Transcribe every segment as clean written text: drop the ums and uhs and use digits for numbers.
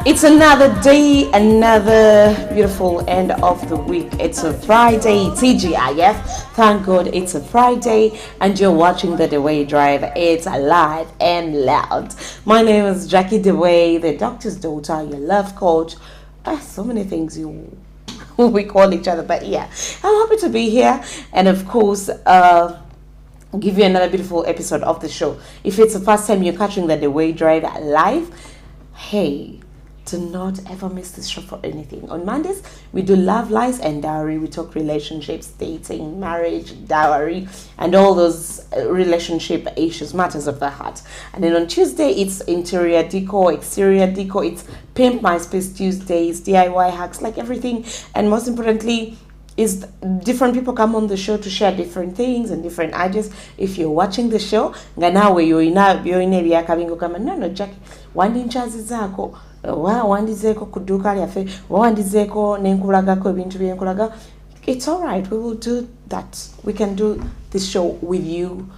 It's another day, another beautiful end of the week. It's a Friday, TGIF. Thank God it's a Friday and you're watching the Deweyi Drive. It's alive and loud. My name is Jackie Deweyi, the doctor's daughter, your love coach. So many things we call each other, but yeah, I'm happy to be here and of course give you another beautiful episode of the show. If it's the first time you're catching the Deweyi Drive live, hey, do not ever miss this show for anything. On Mondays, we do love, lies, and dowry. We talk relationships, dating, marriage, dowry, and all those relationship issues, matters of the heart. And then on Tuesday, it's interior decor, exterior decor. It's Pimp My Space Tuesdays, DIY hacks, like everything. And most importantly, is different people come on the show to share different things and different ideas. If you're watching the show, nganawe you're in area kabingo kama no Jackie, wandi nchazi zako. Wandizeko kuduka lyafe wandizeko nenkulagako ebintu byenkulaga. It's all right, we will do that. We can do this show with you,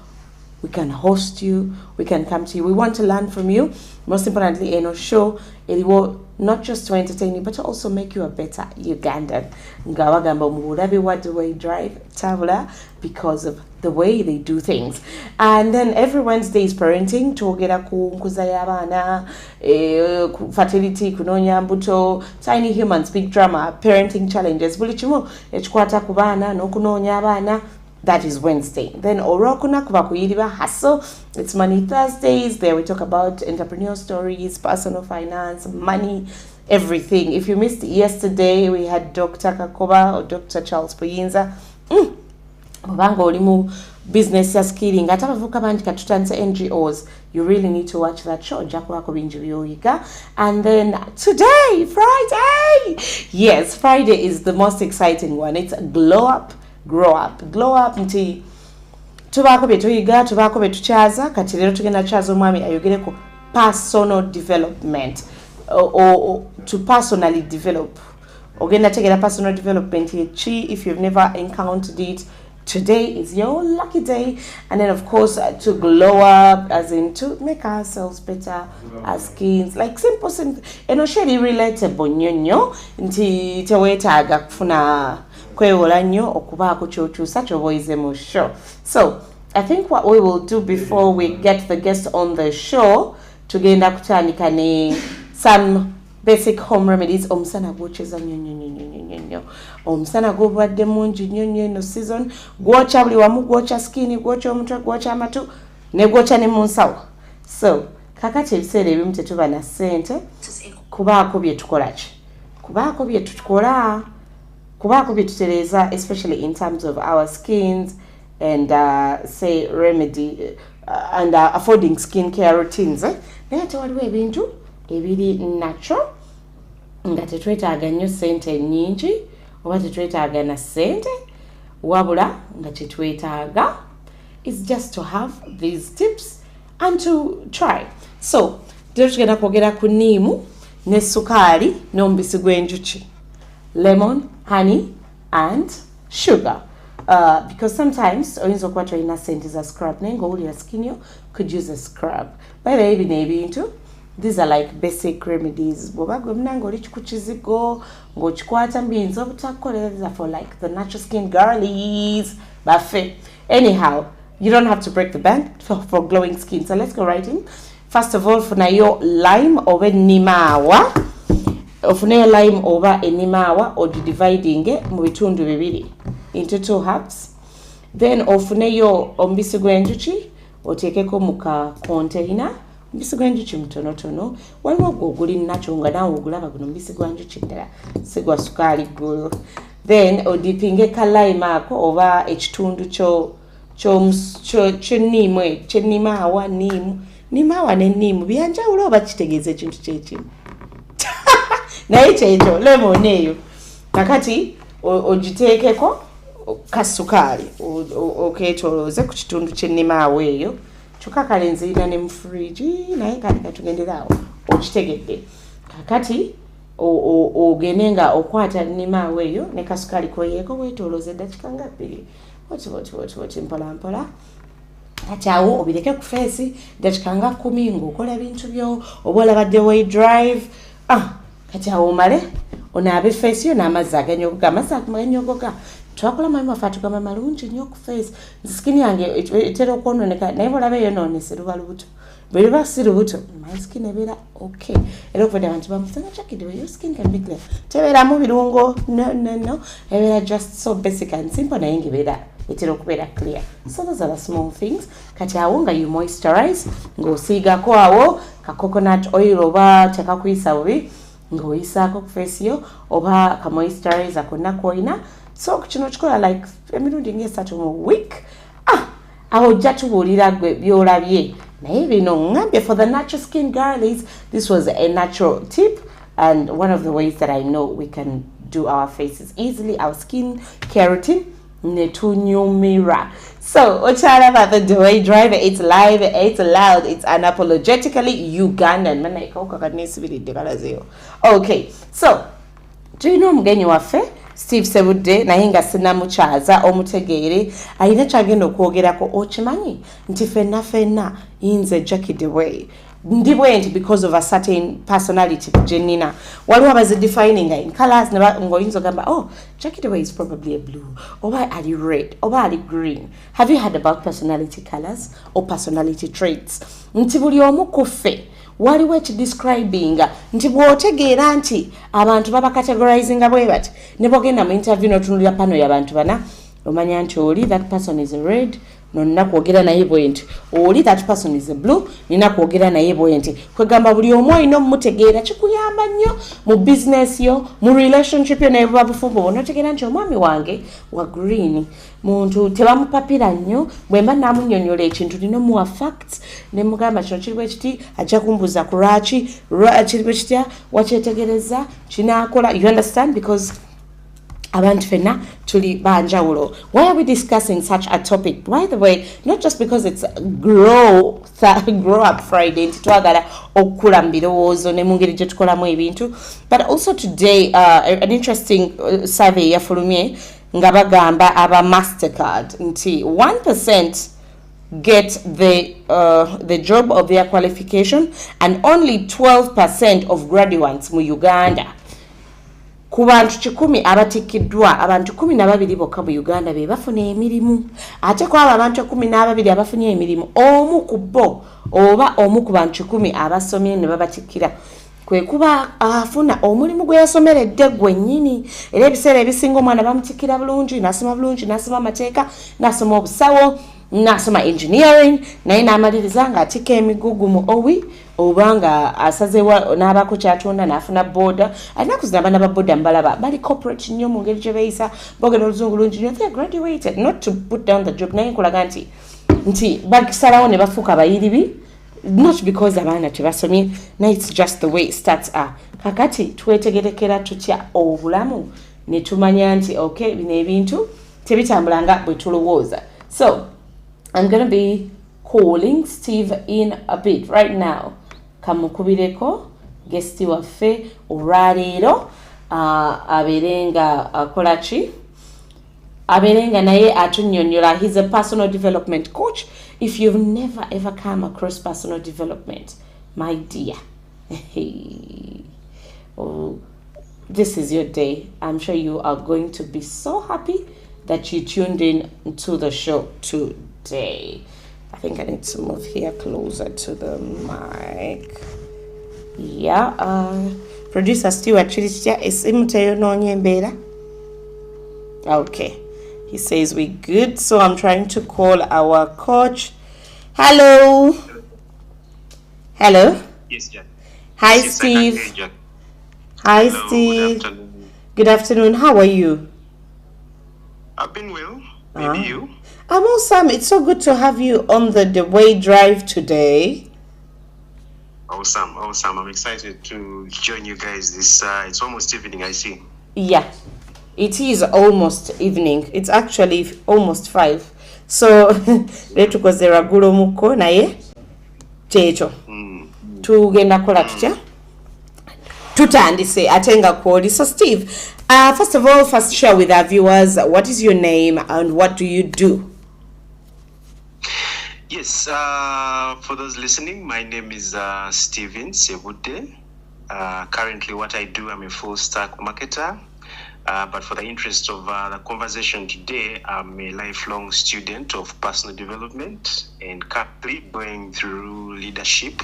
we can host you, we can come to you, we want to learn from you. Most importantly, in our show it will not just to entertain you but to also make you a better Ugandan. Ngawagamba mubulabe wa Deweyi Drive tabula because of the way they do things. And then every Wednesday is parenting. Twogera ku nkuza y'abaana, fertility, kunonya mbuto, tiny humans, big drama, parenting challenges. Buli kimu ekikwata ku baana n'okunoonya abaana. That is Wednesday. Then Orokuna kuba Kuyiriba hustle. It's Money Thursdays. There we talk about entrepreneurial stories, personal finance, money, everything. If you missed yesterday, we had Dr. Kakoba or Dr. Charles Puyinza. Mubango olimu business ya skilling. Atabavuka bandi katutanze NGOs. You really need to watch that show. Jakuwako binjibyoyiga. And then today, Friday. Yes, Friday is the most exciting one. It's glow up. Grow up nti tubako betuyiga tubako betuchaza kati lero tugenda chaza omwami ayogereko personal development or to personally develop. Ogenda tegera personal development chi if you've never encountered it. Today is your lucky day. And then of course to glow up, as in to make ourselves better, our skins, like simple eno sheri relatable nyonyo nti tewetaga kufuna kwewola nnyo okubaako ky'okyusa ky'oboyize mu show. So I think what we will do before we get the guest on the show, tugenda kutandika ne some basic home remedies. Omusana gwokyeza nnyo omusana gwobadde mungi nnyo eno season, gwokya buli wamu, gwokya skin, gwokya omutwe, gwokya amatu ne gwokya ne mu nsawo. So kakati ebiseera ebimu tetuba na ssente kubaako bye tukola ki kubaako bye tukola kubaako bye tutereza, especially in terms of our skins and say remedy and affording skincare routines. Naye tewaliwo ebintu ebiri natural nga tetwetaaga nnyo ssente nnyingi oba tetwetaaga na ssente, wabula nga tetwetaaga is just to have these tips and to try. So tugenda kwogera ku niimu ne sukaali n'omubisi gw'enjuki, lemon, honey and sugar. Because sometimes oyinza okuba tolina ssente za scrub naye ng'owulira skin yo could use a scrub. By the way, bino ebintu, these are like basic remedies. Bw'oba gwe munanga oli ku kizigo ng'okikwata mbiyinza obutakukolereza for like the natural skin girlies baffe. Anyhow, you don't have to break the bank for glowing skin. So let's go right in. First of all, funayo lime oba ennimaawa. Ofuneyo lime oba ennimaawa ogidividinge mu bitundu bibiri into 2 halves. Then ofuneyo omubisi gw'enjuki oteekeko mu ka container. Omubisi gw'enjuki mutonotono. Waliwo gwo oguli nakyo nga naawe ogulaba guno omubisi gwa njuki ddala si gwa sukaali gulu. Then odipinge ka lime ako oba ekitundu ky'ennimaawa niimu. Nimaawa n'enniimu byanjawulo oba kitegeeza ekintu kyekimu. Naye kyekyo lemon eyo kakati ogiteekeko kasukali oketoloze ku kitundu ky'ennima awo eyo kyokka kale nzirina ne mu fridge naye kati katugenderawo okitegedde kakati ogende nga okwata nnima awo eyo ne kasukali koyeeko weetoloze eddakiika nga 2 oti mpolampola kati awo obireke ku feesi eddakiika nga 10 ng'okola bintu byo oba olaba Deweyi Drive kati awo omale onaabe feesi yo n'amazzi aganyogoga amazzi aganyogoga twakola mwami waffe atugamba malungi nnyo ku feesi sikini yange etera okwononeka naye bwolaba eyonoonese luba lubuto bwe luba si lubuto my skin ebeera okay era okuvudde abantu bamusanga Jackie Deweyi your skin can be clear tebeeramu birungo no ebeera just so basic and simple naye ngaebeera etera okubeera clear so those are the small things kati awo nga you moisturize ng'osiigako awo ka coconut oil oba tekakuyisa bubi ng'oyisaako ku feesi yo oba ka moisturizer konna kwolina so kino kikola like emirundi ng'esatu mu week awo ojja tubuulira gwe byolabye naye bino ngambye for the natural skin girlies this was a natural tip and one of the ways that I know we can do our faces easily our skin keratin netunyumira so ochalaba the Deweyi Drive it's live it's loud it's unapologetically Ugandan okay so do you know omugenyi waffe Steve Sebudde naye nga sinamukyaza omutegeere alina kyagenda okwogerako okimanyi nti fenna nze Jackie Deweyi ndi bwenti because of a certain personality gyenina waliwo abazidefining in colors ng'oyinza ogamba Jackie Deweyi is probably a blue oba ali red oba ali green have you heard about personality colors or personality traits nti buli omu ku ffe waliwo ekidescribing nti bw'otegeera nti abantu baba categorizinga bwe bati ne bw'ogenda mu interview n'otunulira pano y'abantu bana omanya nti oli that person is red nonna kwogera naye bwe nti oli that person is a blue nina kwogera naye bwe nti kwegamba buli omu olina omumutegeera kikuyamba nnyo mu business yo mu relationship yo naye buba bufumbo bonaotegeera nti omwami wange wa green muntu tebamupapira nnyo bwe mba naamunnyonnyola ekintu lino muwa facts ne mugamba kino kiri bwe kiti ajja kumbuuza ku lwaki kiri bwe kitya wakyetegereza kinaakola you understand because abantu fenna tuli banjawulo. Why are we discussing such a topic? By the way, not just because it's grow up Friday ntitwagala okula mbirowoozo ne mungeri gye tukolamu ebintu, but also today an interesting survey yafulumye nga bagamba aba Mastercard nti 1% get the job of their qualification and only 12% of graduates mu Uganda. Ku bantu 10 abatikiddwa abantu 12 bokka mu Uganda be bafuna emirimu ate ko abantu 12 abafunye emirimu omu ku bo oba omu ku bantu 10 abasomye ne babatikira kwe kuba afuna omulimu gwe yasomeredde gwennyini era ebiseera ebisinga omwana bamutikira bulungi nasoma amateeka nasoma obusawo nasoma engineering naye n'amaliriza nga atika emigugu mu owi obanga asazewa n'abako kyatunda n'afuna boda alina kuzina bana ba boda mbalaba bali corporate nnyo mu ngeri gye beeyisa boogera oluzungu lungi nnyo they graduated not to put down the job naye nkulaga nti bagisalawo ne bafuuka abayiribi not because abaana tebasomye naye it's just the way stats are kakati twetegerekera tutya obulamu ne tumanya nti okay bino ebintu tebitambulanga bwe tulowooza. So I'm going to be calling Steve in a bit right now. Kamukubireko guesti waffe olwaleero aberenga akolachi aberenga naye atunnyonnyola. He's a personal development coach. If you've never ever come across personal development, my dear, this is your day. I'm sure you are going to be so happy that you tuned in to the show today. I think I need to move here closer to the mic. Yeah, producer Stewart Chirichia is imutayo nonyembera. Okay, he says we good, so I'm trying to call our coach. Hello. Yes, Jack. Hi, yes, Steve. Hi, Hello, Steve. Good afternoon. Good afternoon. How are you? I've been well. Maybe you? I'm awesome. It's so good to have you on the Deweyi Drive today. Awesome. I'm excited to join you guys this, it's almost evening, I see. Yeah, It is almost evening. It's actually almost 5. So letukozera gulo muko naye checho. Tugenda kola tutya? Tutandise atenga kwoli. So Steve, first of all, first share with our viewers, what is your name and what do you do? Yes, for those listening, my name is Steven Sebude. Currently what I do, I'm a full stack marketer. But for the interest of the conversation today, I'm a lifelong student of personal development and currently going through leadership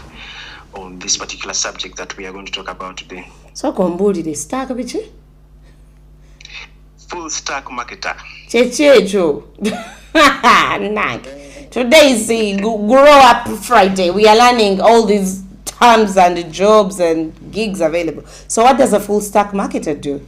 on this particular subject that we are going to talk about today. So kombulire stack bichi? Full stack marketer. Chechecho. Today is the Grow Up Friday. We are learning all these terms and jobs and gigs available. So what does a full stack marketer do?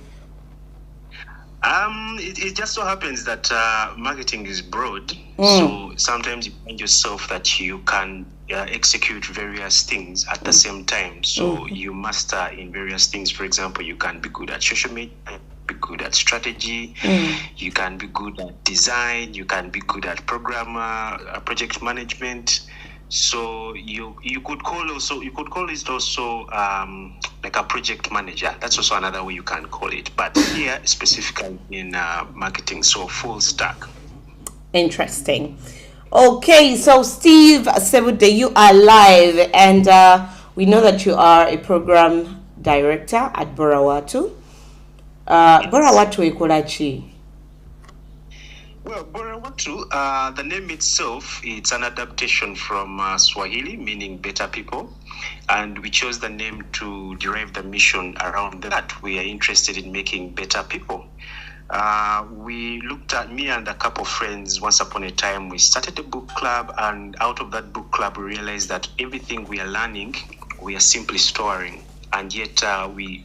It just so happens that marketing is broad. So sometimes you find yourself that you can execute various things at the same time. So you master in various things. For example, you can be good at social media, be good at strategy, you can be good at design, you can be good at project management. So you could call it also like a project manager. That's also another way you can call it. But here specifically in marketing, so full stack. Interesting. Okay, so Steve Sebude, you are live, and we know that you are a program director at Borawatu. Borawatu ikolachi. Well, Borawatu, the name itself, it's an adaptation from Swahili, meaning better people. And we chose the name to derive the mission around that. We are interested in making better people. We looked at me and a couple of friends once upon a time. We started a book club, and out of that book club, we realized that everything we are learning, we are simply storing. And yet we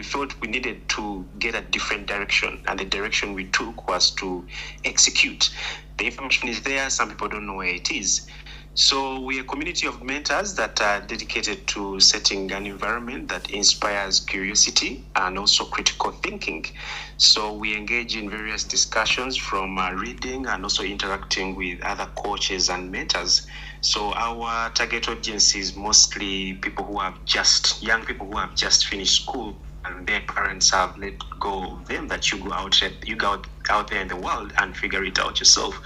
felt we needed to get a different direction, and the direction we took was to execute. The information is there, some people don't know where it is. So we're a community of mentors that are dedicated to setting an environment that inspires curiosity and also critical thinking. So we engage in various discussions, from reading and also interacting with other coaches and mentors. So our target audience is mostly young people who have just finished school, and their parents have let go of them, that you go out there in the world and figure it out yourself.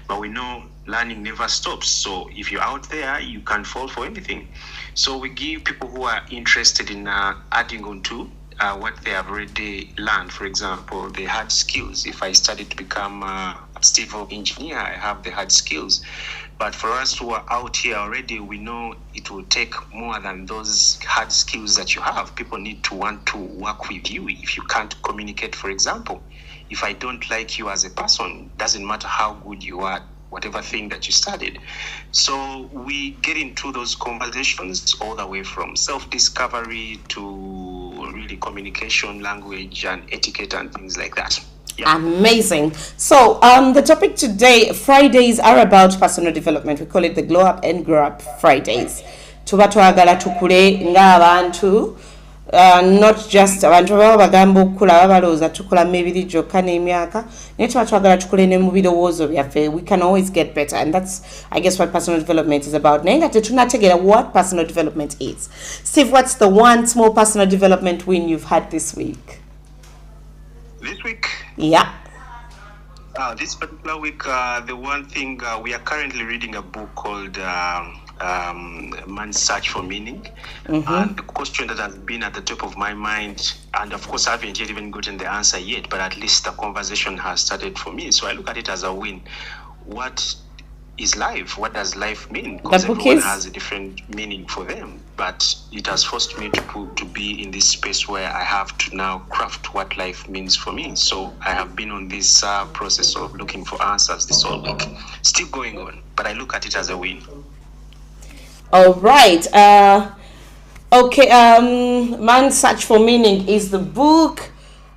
But we know learning never stops. So if you're out there, you can fall for anything. So we give people who are interested in adding on to what they have already learned. For example, the hard skills. If I studied to become a civil engineer, I have the hard skills. But for us who are out here already, we know it will take more than those hard skills that you have. People need to want to work with you. If you can't communicate, for example, if I don't like you as a person, doesn't matter how good you are, whatever thing that you studied. So we get into those conversations all the way from self-discovery to really communication, language, and etiquette and things like that. Yeah. Amazing. So the topic today, Fridays are about personal development. We call it the Glow Up and Grow Up Fridays. Tuba twagala tukule nga abantu, not just abantu baba bagamba okukula balowooza tukula mibiri gyokka n'emyaka, naye tuba twagala tukule ne mu birowoozo byaffe. We can always get better, and that's, I guess, what personal development is about. Naye nga tetunategeera what personal development is. Steve, what's the one small personal development win you've had this week? This week? Yeah. This particular week, the one thing, we are currently reading a book called Man's Search for Meaning. And the question that has been at the top of my mind, and of course I haven't yet even gotten the answer yet, but at least the conversation has started for me. So I look at it as a win. What is life? What does life mean? Because everyone has a different meaning for them. But it has forced me to be in this space where I have to now craft what life means for me. So I have been on this process of looking for answers this whole week. Still going on, but I look at it as a win. All right. Okay. Man's Search for Meaning is the book.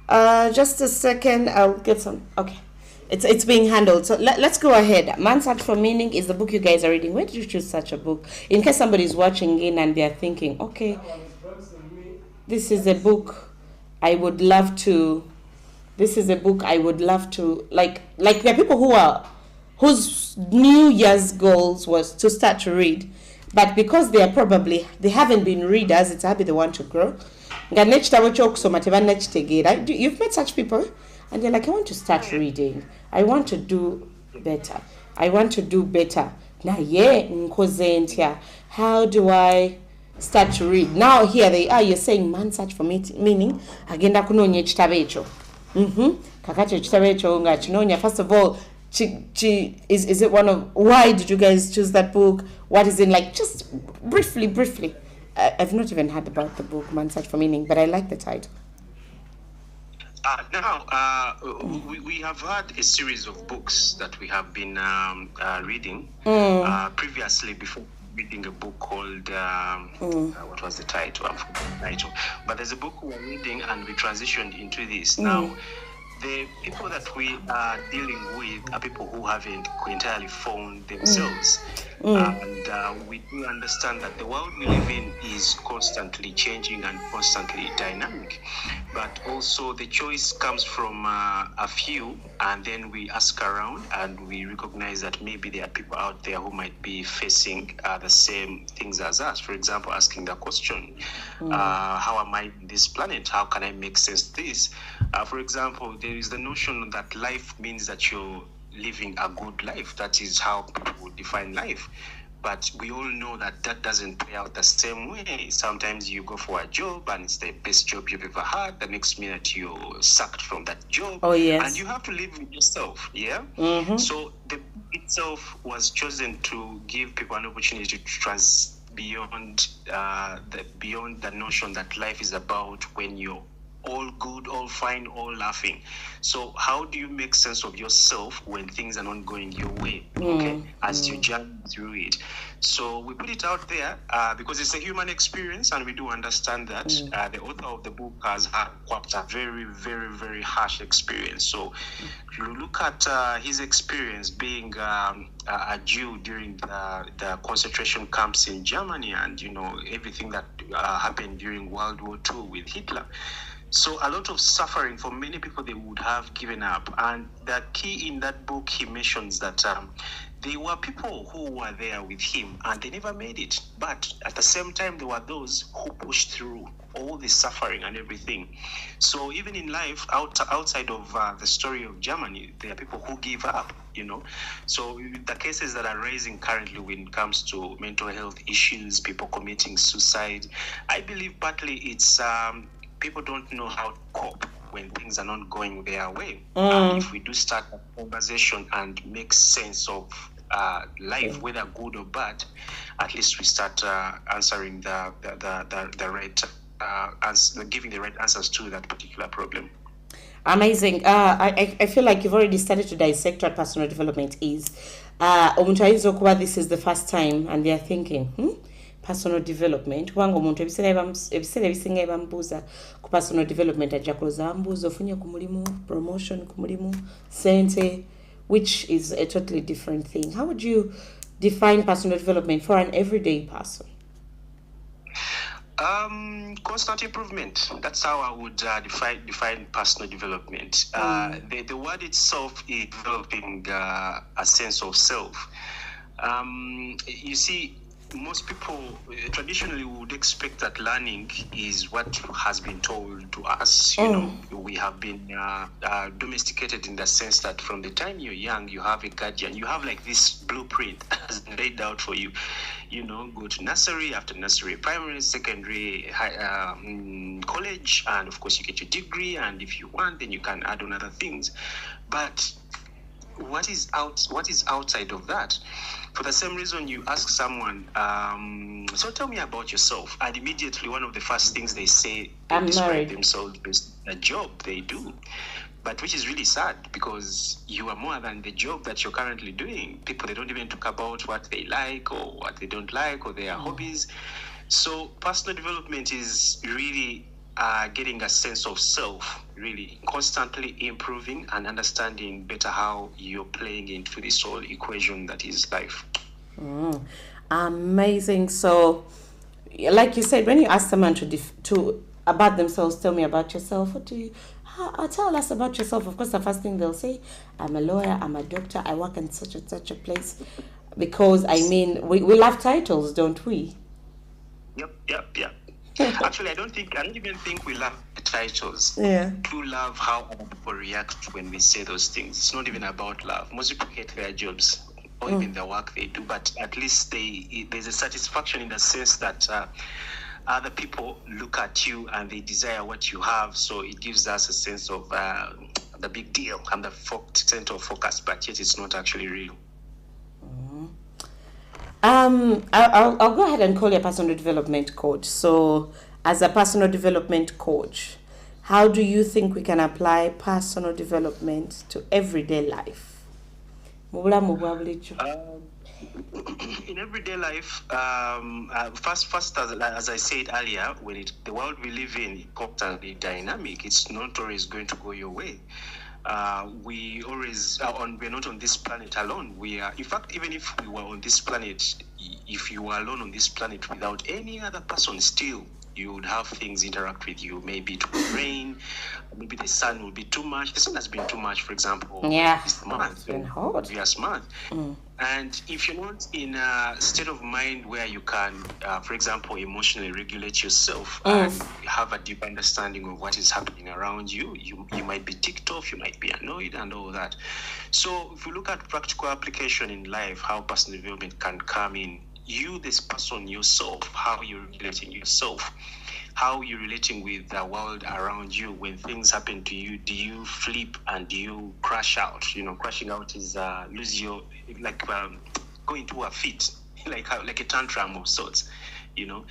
Just a second. I'll get some. Okay. It's being handled. So let's go ahead. Man's Search for Meaning is the book you guys are reading. Where did you choose such a book? In case somebody's watching in and they're thinking, okay, this is a book I would love to This is a book I would love to like. There are people whose New Year's goals was to start to read, but because they haven't been readers, it's happy they want to grow. You've met such people, and they're like, I want to start reading. I want to do better. I want to do better. Now, how do I start to read? Now here they are. You're saying man search for meaning. Agenda kunonya ekitabo ekyo. Kakati ekitabo ekyo nga kinonya. First of all, is it one of, why did you guys choose that book? What is it like? Just briefly. I've not even heard about the book Man Search for Meaning, but I like the title. We have had a series of books that we have been reading previously, before reading a book called what was the title? I forgot the title. But there's a book we're reading, and we transitioned into this. Now, the people that we are dealing with are people who haven't entirely found themselves. And we do understand that the world we live in is constantly changing and constantly dynamic. But also the choice comes from a few, and then we ask around and we recognize that maybe there are people out there who might be facing the same things as us. For example, asking the question, how am I on this planet? How can I make sense of this? For example, there is the notion that life means that you're living a good life. That is how people would define life. But we all know that doesn't play out the same way. Sometimes you go for a job and it's the best job you've ever had. The next minute you're sacked from that job. Oh, yes. And you have to live with yourself, yeah? So the book itself was chosen to give people an opportunity to beyond the notion that life is about when you're all good, all fine, all laughing. So how do you make sense of yourself when things are not going your way, as you journey through it? So we put it out there because it's a human experience, and we do understand that the author of the book has had quite a very, very, very harsh experience. So you look at his experience being a Jew during the concentration camps in Germany, and everything that happened during World War II with Hitler. So a lot of suffering for many people, they would have given up. And the key in that book, he mentions that there were people who were there with him and they never made it. But at the same time, there were those who pushed through all the suffering and everything. So even in life, outside of the story of Germany, there are people who give up, So the cases that are rising currently when it comes to mental health issues, people committing suicide, I believe partly it's people don't know how to cope when things are not going their way. And if we do start a conversation and make sense of life, whether good or bad, at least we start answering the right giving the right answers to that particular problem. Amazing. I feel like you've already started to dissect what personal development is. This is the first time, and they're thinking, personal development wange omuntu ebiseera ebisinga bambuuza ku personal development ajja kuloza mbuuza ofunye ku mulimu, promotion ku mulimu, sente, which is a totally different thing. How would you define personal development for an everyday person? Constant improvement. That's how I would define personal development. The word itself is developing a sense of self. You see, most people traditionally would expect that learning is what has been told to us. We have been domesticated in the sense that from the time you're young, you have a guardian, you have like this blueprint laid out for you. Go to nursery, after nursery, primary, secondary, college, and of course you get your degree, and if you want, then you can add on other things. But what is outside of that? For the same reason, you ask someone, so tell me about yourself, and immediately one of the first things they say, they describe themselves as a job they do. But which is really sad, because you are more than the job that you're currently doing. People, they don't even talk about what they like or what they don't like or their hobbies. So personal development is really getting a sense of self, really constantly improving and understanding better how you're playing into this whole equation that is life. Amazing. So, like you said, when you ask someone to about themselves, tell me about yourself. Tell us about yourself. Of course, the first thing they'll say, I'm a lawyer, I'm a doctor, I work in such and such a place. Because, I mean, we love titles, don't we? Yep. Actually, I don't even think we love the titles. Yeah. We love how other people react when we say those things. It's not even about love. Most people hate their jobs or even the work they do, but at least there's a satisfaction in the sense that other people look at you and they desire what you have. So it gives us a sense of the big deal. I'm the center of focus, but yet it's not actually real. I'll go ahead and call you a personal development coach. So, as a personal development coach, how do you think we can apply personal development to everyday life? In everyday life, first, as I said earlier, the world we live in is constantly dynamic. It's not always going to go your way. We always we're not on this planet alone. We are, in fact, even if we were on this planet, if you were alone on this planet without any other person, still you would have things interact with you. Maybe it will rain, maybe the sun will be too much. The sun has been too much, for example, this month. It's been hot. This month. And if you're not in a state of mind where you can, for example, emotionally regulate yourself and have a deep understanding of what is happening around you, you might be ticked off, you might be annoyed and all that. So if you look at practical application in life, how personal development can come in, you, this person yourself, how you're relating yourself, how you're relating with the world around you. When things happen to you, do you flip and do you crash out? Crashing out is lose your, go into a fit, like a tantrum of sorts. You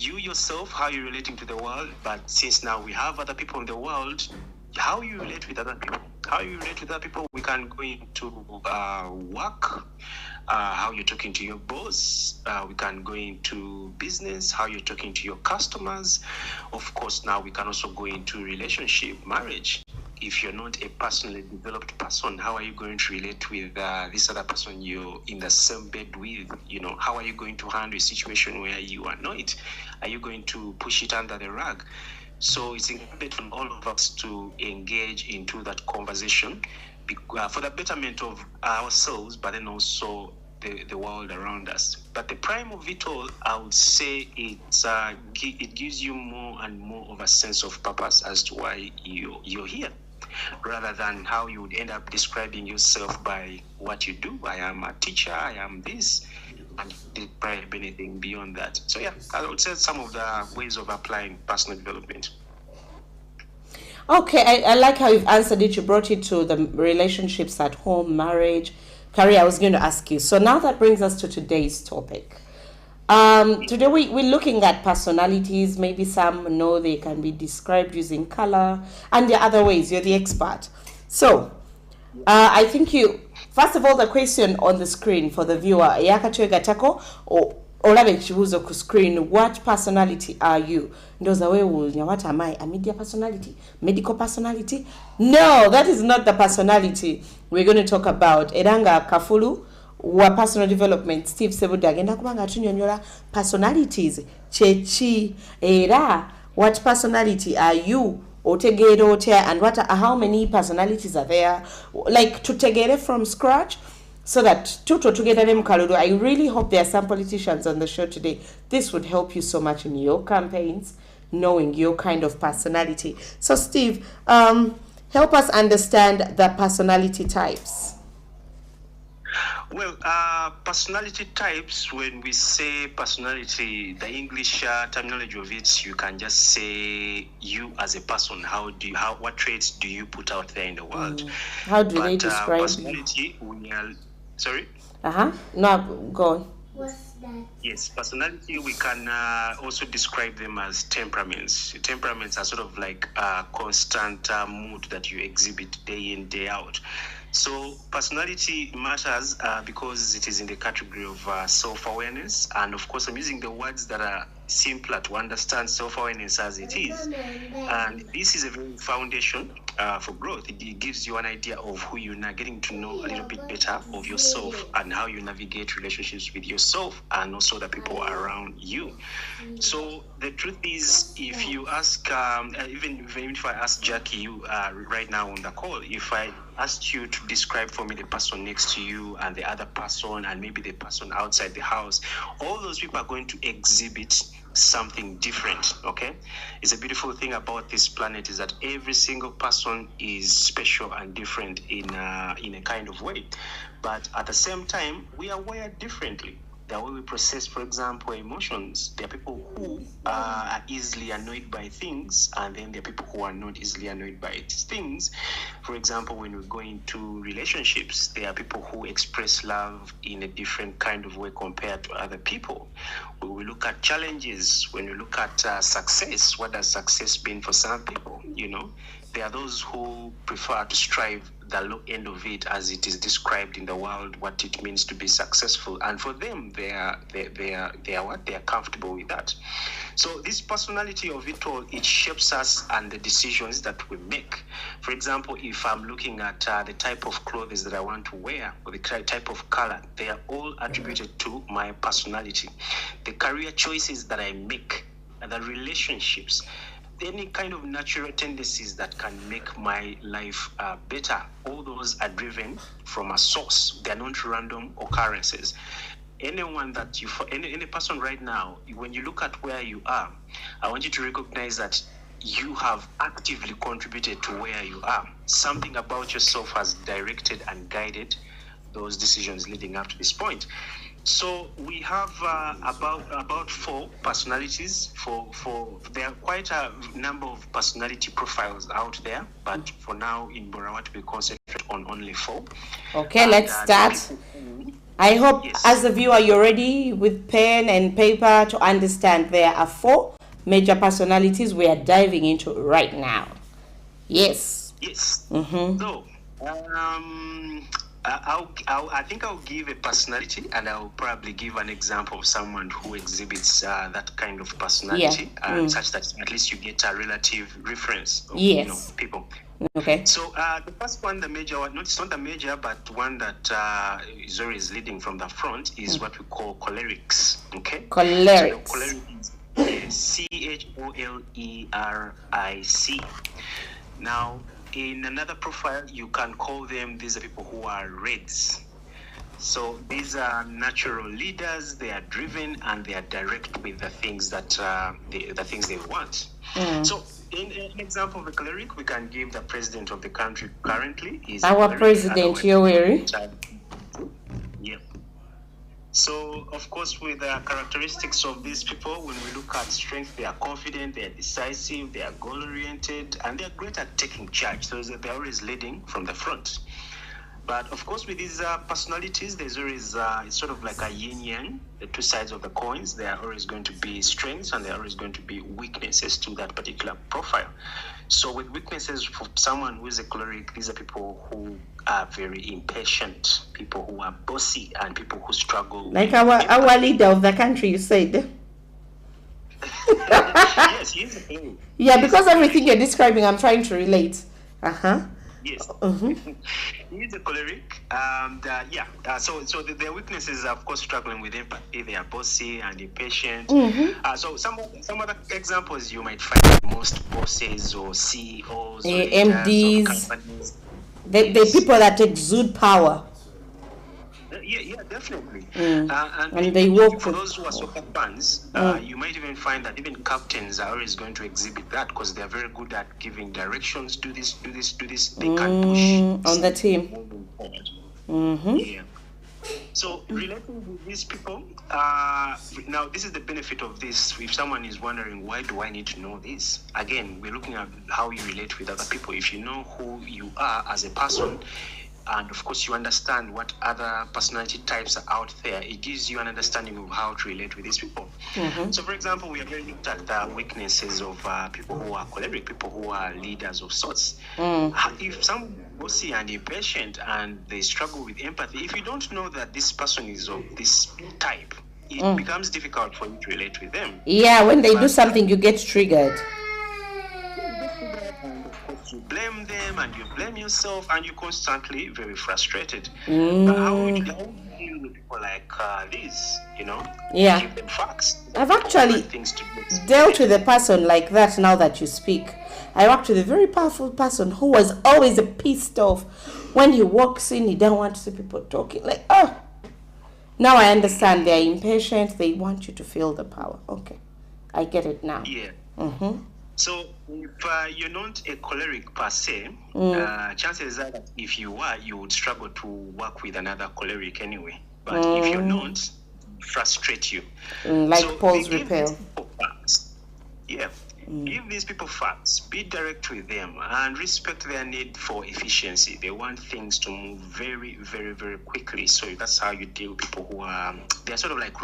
yourself, how you're relating to the world. But since now we have other people in the world, how you relate with other people. We can go into work, how you're talking to your boss. We can go into business, how you're talking to your customers. Of course, now we can also go into relationship, marriage. If you're not a personally developed person, how are you going to relate with this other person you're in the same bed with? How are you going to handle a situation where you are annoyed? Are you going to push it under the rug? So it's incumbent on all of us to engage into that conversation for the betterment of ourselves, but then also the world around us. But the prime of it all, I would say it gives you more and more of a sense of purpose as to why you're here, rather than how you would end up describing yourself by what you do. I am a teacher, I am this, and describe anything beyond that. So yeah, I would say some of the ways of applying personal development. Okay, I like how you've answered it. You brought it to the relationships at home, marriage, career. I was going to ask you. So now that brings us to today's topic. Today we're looking at personalities. Maybe some know they can be described using color, and the other ways. You're the expert. So I think first of all, the question on the screen for the viewer, yakatwegatako or olabe ekibuuzo ku screen, what personality are you? Ndoza weewuunya, what am I? A media personality? Medical personality? No, that is not the personality we're going to talk about. Eranga Kafulu wa personal development, Steve Sebuda agenda kubanga atunyonyola personalities chechi era what personality are you? Otegeera otya, and how many personalities are there? Like tutegeere from scratch, so that tuto together them kalulu. I really hope there are some politicians on the show today. This would help you so much in your campaigns, knowing your kind of personality. So Steve, help us understand the personality types. Well, personality types, when we say personality, the English terminology of it, you can just say you as a person. What traits do you put out there in the world? How do they describe personality? Sorry? No, go on. What's that? Yes, personality, we can also describe them as temperaments. Temperaments are sort of like a constant mood that you exhibit day in, day out. So personality matters because it is in the category of self-awareness. And of course, I'm using the words that are simpler to understand self-awareness as it is. And this is a very foundation for growth. It gives you an idea of who you are, getting to know a little bit better of yourself and how you navigate relationships with yourself and also the people around you. So the truth is, if you ask, even if I ask Jackie, you right now on the call, if I asked you to describe for me the person next to you and the other person and maybe the person outside the house, all those people are going to exhibit something different. Okay, it's a beautiful thing about this planet is that every single person is special and different in a kind of way, but at the same time we are wired differently. The way we process, for example, emotions. There are people who are easily annoyed by things, and then there are people who are not easily annoyed by things. For example, when we go into relationships, there are people who express love in a different kind of way compared to other people. When we look at challenges, when we look at success, what does success mean for some people? There are those who prefer to strive the low end of it as it is described in the world, what it means to be successful. And for them, they are comfortable with that. So this personality of it all, it shapes us and the decisions that we make. For example, if I'm looking at the type of clothes that I want to wear or the type of color, they are all attributed to my personality. The career choices that I make, the relationships, any kind of natural tendencies that can make my life better, all those are driven from a source. They're not random occurrences. Anyone that any person right now, when you look at where you are, I want you to recognize that you have actively contributed to where you are. Something about yourself has directed and guided those decisions leading up to this point. So we have about 4 personalities. There are quite a number of personality profiles out there, but for now in Borawat we concentrate on only 4. Okay, let's start. I hope as a viewer you're ready with pen and paper to understand there are 4 major personalities we are diving into right now. Yes. Yes. So, I think I'll give a personality, and I'll probably give an example of someone who exhibits that kind of personality, such that at least you get a relative reference of people. Okay. So the first one, the major one, it's not the major, but one that is always leading from the front is what we call cholerics. Okay. Cholerics. So choleric is CHOLERIC. Now, in another profile, you can call them, these are people who are reds. So these are natural leaders. They are driven and they are direct with the things that the things they want. So in an example of a choleric, we can give the president of the country currently is our president, Yoweri. Yeah. So, of course, with the characteristics of these people, when we look at strength, they are confident, they are decisive, they are goal-oriented, and they are great at taking charge. So they're always leading from the front. But, of course, with these personalities, there's always, it's sort of like a yin-yang, the 2 sides of the coins. There are always going to be strengths and there are always going to be weaknesses to that particular profile. So with weaknesses for someone who is a choleric, these are people who are very impatient, people who are bossy, and people who struggle. Like our leader of the country, you said. Yes, he is a choleric. Yeah, because everything you're describing, I'm trying to relate. Yes. He is a choleric. So their weaknesses are, of course, struggling with empathy. They are bossy and impatient. So some other examples you might find in most bosses or CEOs or MDs, of companies. the people that exude power. Yeah, definitely. And they work for those who are soccer fans, you might even find that even captains are always going to exhibit that because they are very good at giving directions. Do this. They can push on the team. Yeah. So relating with these people, now this is the benefit of this. If someone is wondering, why do I need to know this? Again, we're looking at how you relate with other people. If you know who you are as a person, and of course you understand what other personality types are out there, it gives you an understanding of how to relate with these people. So for example, we have already looked at the weaknesses of people who are choleric, people who are leaders of sorts. If someone is bossy and impatient and they struggle with empathy, if you don't know that this person is of this type, it becomes difficult for you to relate with them. Yeah, when they do something, you get triggered. You blame them and you blame yourself and you're constantly very frustrated. But how would you deal with people like this? Yeah. Give them facts. I've actually dealt with a person like that now that you speak. I worked with a very powerful person who was always pissed off. When he walks in, he don't want to see people talking. Like, oh. Now I understand. They're impatient. They want you to feel the power. Okay. I get it now. Yeah. So if you're not a choleric per se, chances are that if you are, you would struggle to work with another choleric anyway. But if you're not, frustrate you. Like so Paul's repel. Give these people facts, be direct with them, and respect their need for efficiency. They want things to move very, very, very quickly. So that's how you deal with people who they're sort of like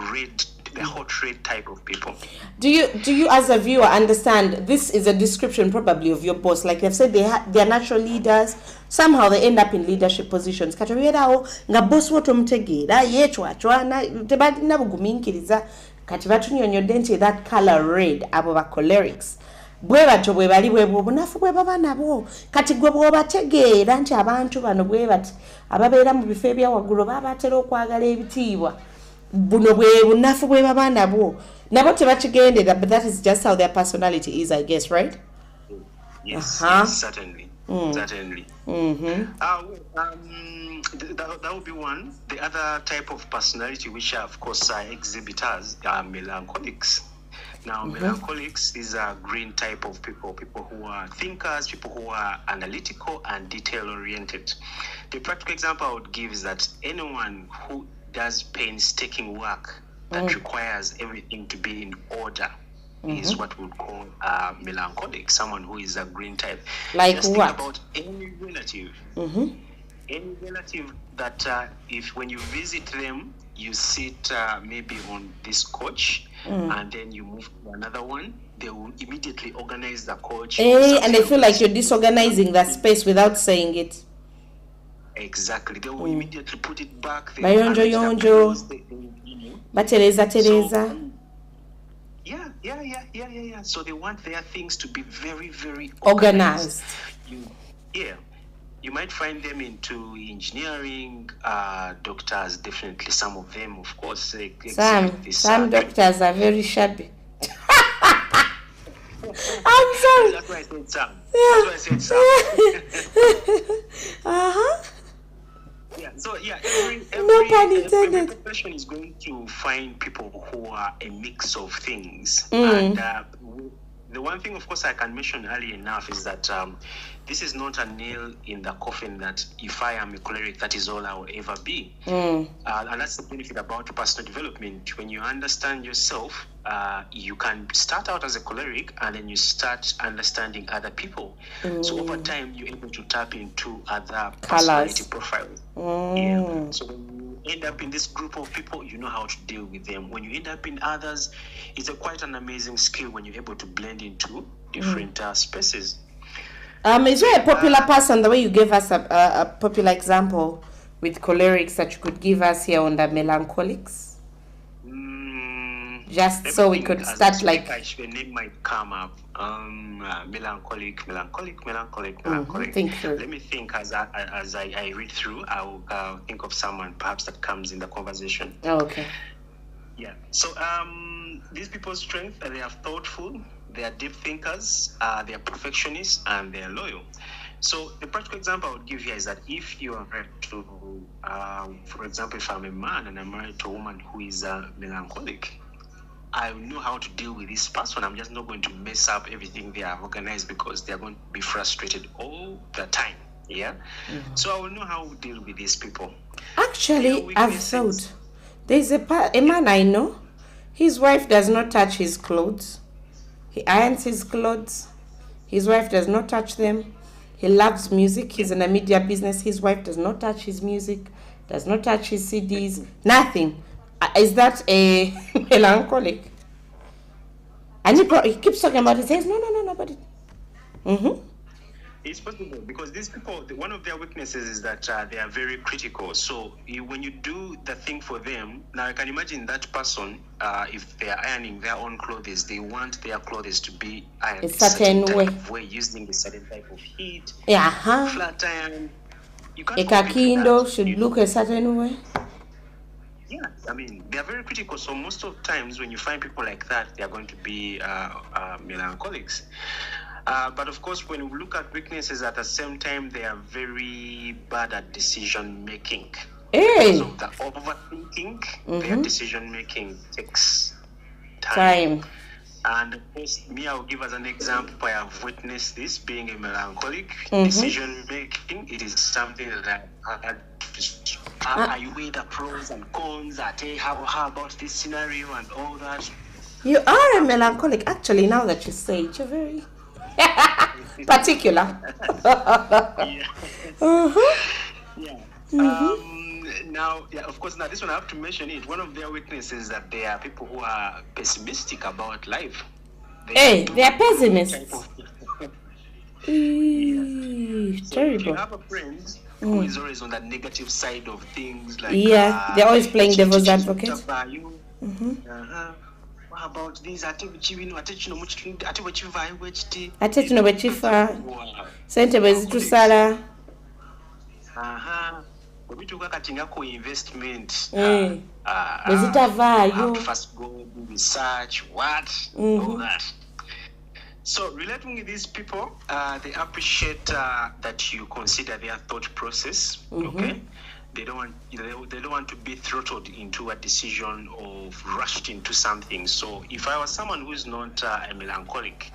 the hot red type of people. Do you as a viewer understand this is a description probably of your boss? Like they've said they are natural leaders. Somehow they end up in leadership positions. Nga boss woto mtegeera yechwachwana tebadina buguminkiriza kati batunyonyodde nti that color red abo ba cholerics bwe bato bwe bali bwe bunafu bwe baba nabo kati gwe bw'obategeera nti abantu bano bwe bati ababeera mu bifo ebya waggulu babatera okwagala ebitiibwa buno bwe bunafu bwe baba nabo tebakigendera, but that is just how their personality is, I guess, right? Yes, certainly. Certainly. That would be one. The other type of personality, which of course are exhibitors, are melancholics. Now, melancholics, these are green type of people who are thinkers, people who are analytical and detail-oriented. The practical example I would give is that anyone who does painstaking work that requires everything to be in order is what we would call melancholic, someone who is a green type. Like just what? Think about any relative. Any relative that if when you visit them, you sit maybe on this couch and then you move to another one, they will immediately organize the couch. And they feel like you're disorganizing that space without saying it. Exactly. They will immediately put it back. Yonjo. Teresa. Yeah. So they want their things to be very, very organized. You might find them into engineering, doctors, definitely some of them, of course. Some doctors are very shabby. I'm sorry. That's why I said some. Yeah, so every profession is going to find people who are a mix of things. And the one thing, of course, I can mention early enough is that this is not a nail in the coffin that if I am a choleric, that is all I will ever be. And that's the benefit about personal development. When you understand yourself, you can start out as a choleric and then you start understanding other people. So over time, you're able to tap into other personality profiles. Yeah. So when you end up in this group of people, you know how to deal with them. When you end up in others, it's quite an amazing skill when you're able to blend into different spaces. Is there a popular person, the way you gave us a popular example with cholerics that you could give us here on the melancholics? Just so we could start like... The name might come up. Melancholic. Think through. Let me think as I read through. I will think of someone perhaps that comes in the conversation. Oh, okay. Yeah. So these people's strength, they are thoughtful, they are deep thinkers, they are perfectionists, and they are loyal. So the practical example I would give here is that if you are married to, for example, if I'm a man and I'm married to a woman who is melancholic, I know how to deal with this person. I'm just not going to mess up everything they have organized because they're going to be frustrated all the time. Yeah. So I will know how to deal with these people. Actually, I've thought there's a man I know. His wife does not touch his clothes. He irons his clothes. His wife does not touch them. He loves music. He's in a media business. His wife does not touch his music, does not touch his CDs, nothing. Is that a melancholic? And he keeps talking about it. He says, no, but it... It's possible because these people, one of their weaknesses is that they are very critical. So when you do the thing for them, now I can imagine that person, if they are ironing their own clothes, they want their clothes to be ironed a certain way, using a certain type of heat. Yeah. Flat iron. You can't a kakindo should look a certain way. Yeah, I mean, they are very critical. So most of the times when you find people like that, they are going to be melancholics. But of course, when we look at weaknesses, at the same time, they are very bad at decision making. Because of the overthinking, their decision making takes time. And of course, I'll give as an example. I have witnessed this being a melancholic. Decision making, it is something that I weigh the pros and cons. How about this scenario and all that. You are a melancholic, actually. Now that you say it, you're very particular. Now, of course, now this one I have to mention it. One of their weaknesses is that they are people who are pessimistic about life. They are pessimists. Terrible. If you have a friend who is always on the negative side of things, like they're always playing devil's advocate. What about this? Sente bwezitusala. Obituuka kati nga ku investment. Bwezitavaayo. First go do research, all that. So relating with these people, they appreciate that you consider their thought process. Okay, they don't want to be throttled into a decision or rushed into something. So if I was someone who is not a melancholic,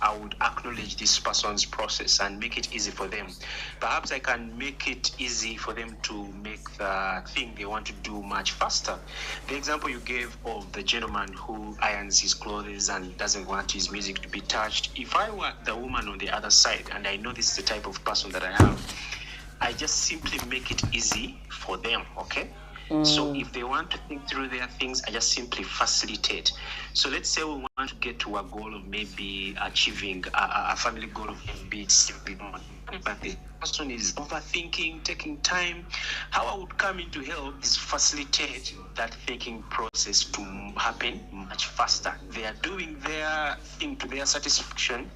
I would acknowledge this person's process and make it easy for them. Perhaps I can make it easy for them to make the thing they want to do much faster. The example you gave of the gentleman who irons his clothes and doesn't want his music to be touched. If I were the woman on the other side and I know this is the type of person that I am, I just simply make it easy for them, okay? So if they want to think through their things, I just simply facilitate. So let's say we want to get to a goal of maybe achieving a family goal of maybe but the person is overthinking, taking time. How I would come in to help is facilitate that thinking process to happen much faster. They are doing their thing to their satisfaction,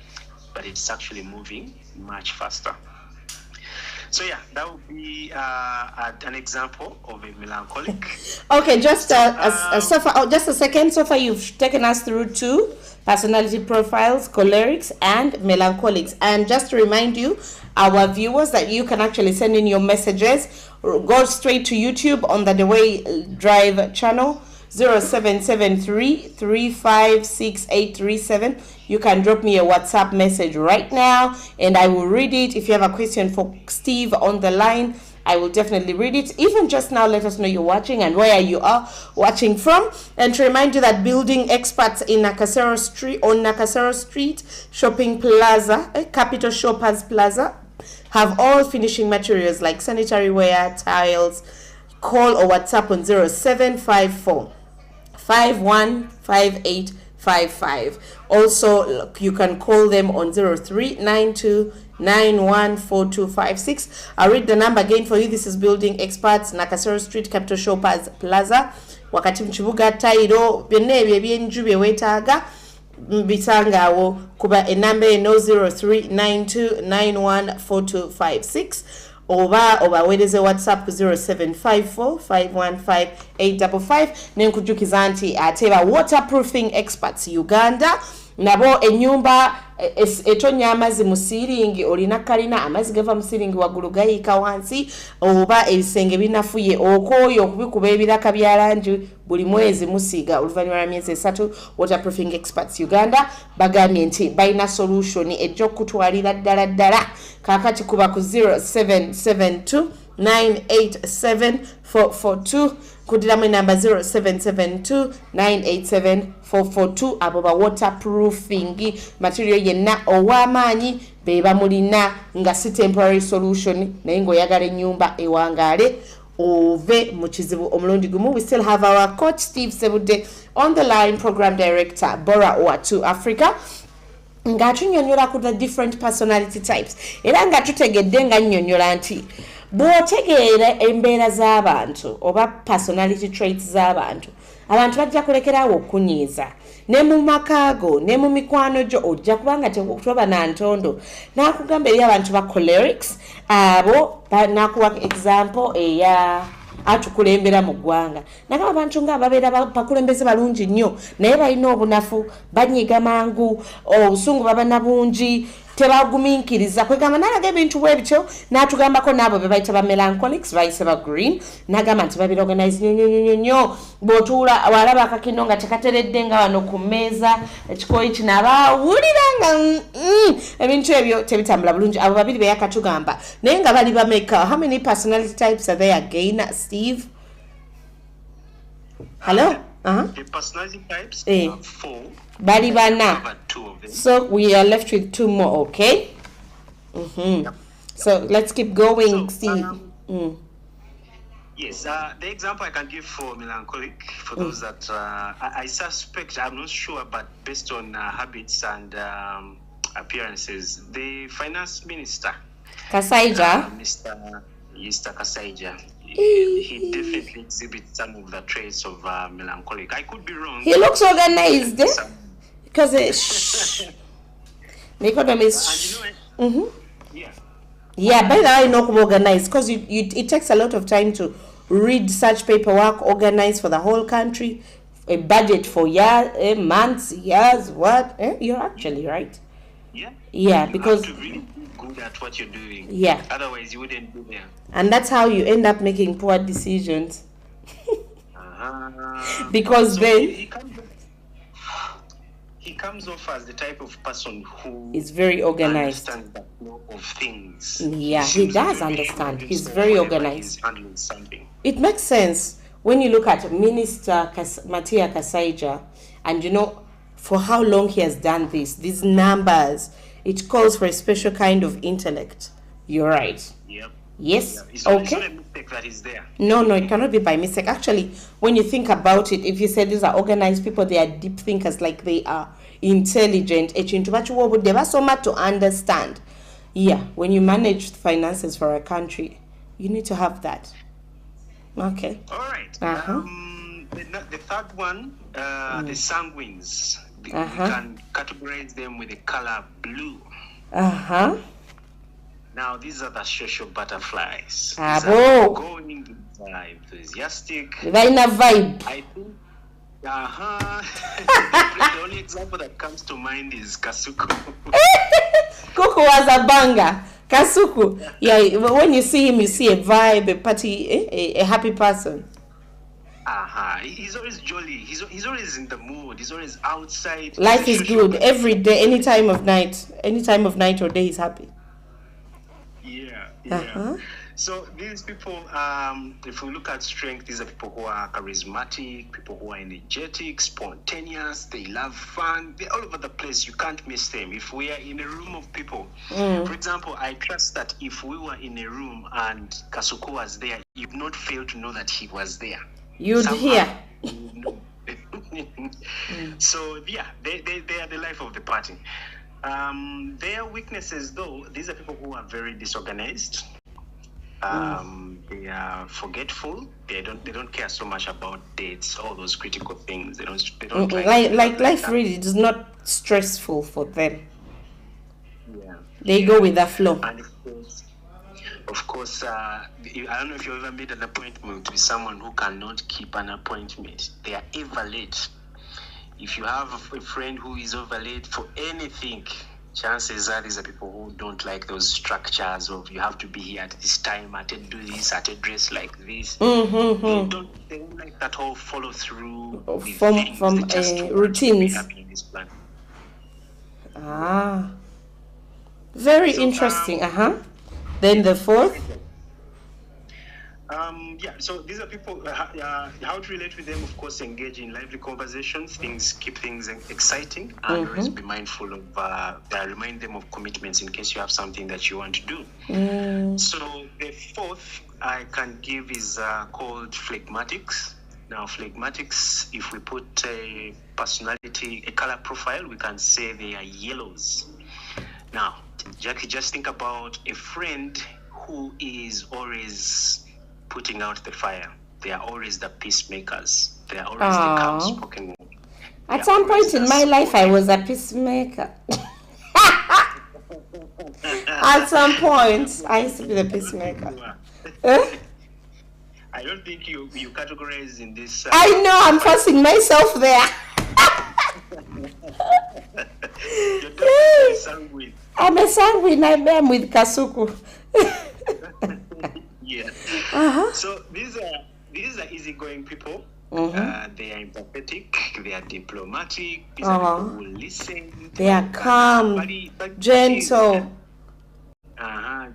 but it's actually moving much faster. So yeah, that would be an example of a melancholic. Okay, just just a second. So far, you've taken us through 2 personality profiles: cholerics and melancholics. And just to remind you, our viewers, that you can actually send in your messages. Go straight to YouTube on the Deweyi Drive channel. 0773-356837. You can drop me a WhatsApp message right now and I will read it. If you have a question for Steve on the line, I will definitely read it. Even just now, let us know you're watching and where you are watching from. And to remind you that building experts in Nakasero Street, on Nakasero Street Shopping Plaza, Capital Shoppers Plaza, have all finishing materials like sanitary ware, tiles. Call or WhatsApp on 0754 515855. Also, you can call them on 0392 914256. I'll read the number again for you. This is Building Experts, Nakasero Street, Capital Shoppers Plaza. Wakati mchibuga tairo byonna ebyo ebyenju bye weetaaga bisangawo kuba enamba eno 0392 914256. oba obaweereze WhatsApp ku 0754515855. Nenkujukiza nti ate ba waterproofing experts Uganda nabo enyumba etonya amazzi mu ceiling, olina kalina amazzi gava mu ceiling waggulu gayika wansi, oba ebisenge binafuye okooyo okubikuba ebiraka bya langi buli mwezi musiiga oluvannyuma lwa myezi 3. Waterproofing experts Uganda bagambye nti balina solution ejja okutwalira ddala kaakati kuba ku 0772 987 442 kudiramu enamba 0772 987 442. abo ba waterproofing material yenna ow'amaanyi beba mulina nga si temporary solution naye ng'oyagala ennyumba ewangaale ove mu kizibu omulundi gumu. We still have our coach Steve Sebudde on the line, program director Bora Oatu Africa. nga tunyonyola ku the different personality types era nga tutegedde nga nnyonnyola nti bw'otegeera embeera z'abantu oba personality traits z'abantu abantu bajja kulekeraawo okunyiiza ne mu makaago ne mu mikwano gyo ojja kubanga toba na ntondo n'akugamba eri abantu ba cholerics abo n'akuwa example eya atukulembera mu ggwanga nagamba abantu ng'ababeera bakulembeze balungi nnyo naye balina obunafu banyiga mangu obusungu baba na bungi tebagumiikiriza kwegamba n'alaga ebintu bwebityo n'atugambako n'abo be bayita ba melancholics bayise ba green n'agamba nti babiroganize nnyo bw'otuula walaba akakino nga tekateredde nga wano ku mmeeza ekikoyi kino abawulira nga ebintu ebyo tebitambula bulungi abo babiri beyakatugamba naye nga bali bameka. How many personality types are there again, Steve? Hello? The personality types are 4. Bali bana. So we are left with 2 more, okay? Yep. So let's keep going, Steve. Yes, the example I can give for melancholic, for those that I suspect, I'm not sure, but based on habits and appearances, the finance minister, Kasaija, Mr. Kasaija, he definitely exhibits some of the traits of melancholic. I could be wrong. He looks organized, because the economy is. Yeah, by the way, not organized because it takes a lot of time to read such paperwork, organize for the whole country, a budget for years, months, years. What? You're actually right. Yeah, because you have to really be good at what you're doing. Yeah. Otherwise, you wouldn't be there. And that's how you end up making poor decisions. Because so then he comes off as the type of person who is very organized. Understands the flow of things. Yeah, he does understand. He's very organized. He's handling something. It makes sense when you look at Minister Matia Kasaija, and you know for how long he has done this. These numbers, it calls for a special kind of intellect. You're right. Yep. Yes. Yeah. It's okay. not a mistake that is there. No, it cannot be by mistake. Actually, when you think about it, if you say these are organized people, they are deep thinkers, like they are intelligent. To understand. Yeah, when you manage finances for a country, you need to have that. Okay. All right. The third one, the sanguines. We can categorize them with the color blue. Now, these are the social butterflies. Going enthusiastic. They're in a vibe. I think. The only example that comes to mind is Kasuku. Kuku was a banger. Kasuku. Yeah, when you see him, you see a vibe, a party, a happy person. He's always jolly. He's always in the mood. He's always outside. Life is good every day, any time of night or day, he's happy. Yeah. So these people, if we look at strength, these are people who are charismatic, people who are energetic, spontaneous, they love fun. They're all over the place. You can't miss them. If we are in a room of people, for example, I trust that if we were in a room and Kasuku was there, you'd not fail to know that he was there. You'd hear. So yeah, they are the life of the party. Their weaknesses, though, these are people who are very disorganized. They are forgetful. They don't care so much about dates, all those critical things. They don't like life really is not stressful for them. Yeah. They go with the flow. And of course, I don't know if you ever made an appointment with someone who cannot keep an appointment. They are ever late. If you have a friend who is over late for anything, chances are these are people who don't like those structures of you have to be here at this time, at do this, at dress like this. They don't like that whole follow through from routines. Very interesting. Then the fourth. So these are people, how to relate with them, of course, engage in lively conversations, keep things exciting, and always be mindful of, remind them of commitments in case you have something that you want to do. So the fourth I can give is called phlegmatics. Now, phlegmatics, if we put a personality, a color profile, we can say they are yellows. Now, Jackie, just think about a friend who is always putting out the fire. They are always the peacemakers. They are always the calm-spoken one. At some point in my life, I was a peacemaker. At some point, I used to be the peacemaker. I don't think you categorize in this. I know, I'm forcing myself there. You're definitely sanguine. I'm a sanguine. I'm with Kasuku. Yeah. So these are easygoing people. They are empathetic. They are diplomatic. These are people who listen. They are calm, gentle.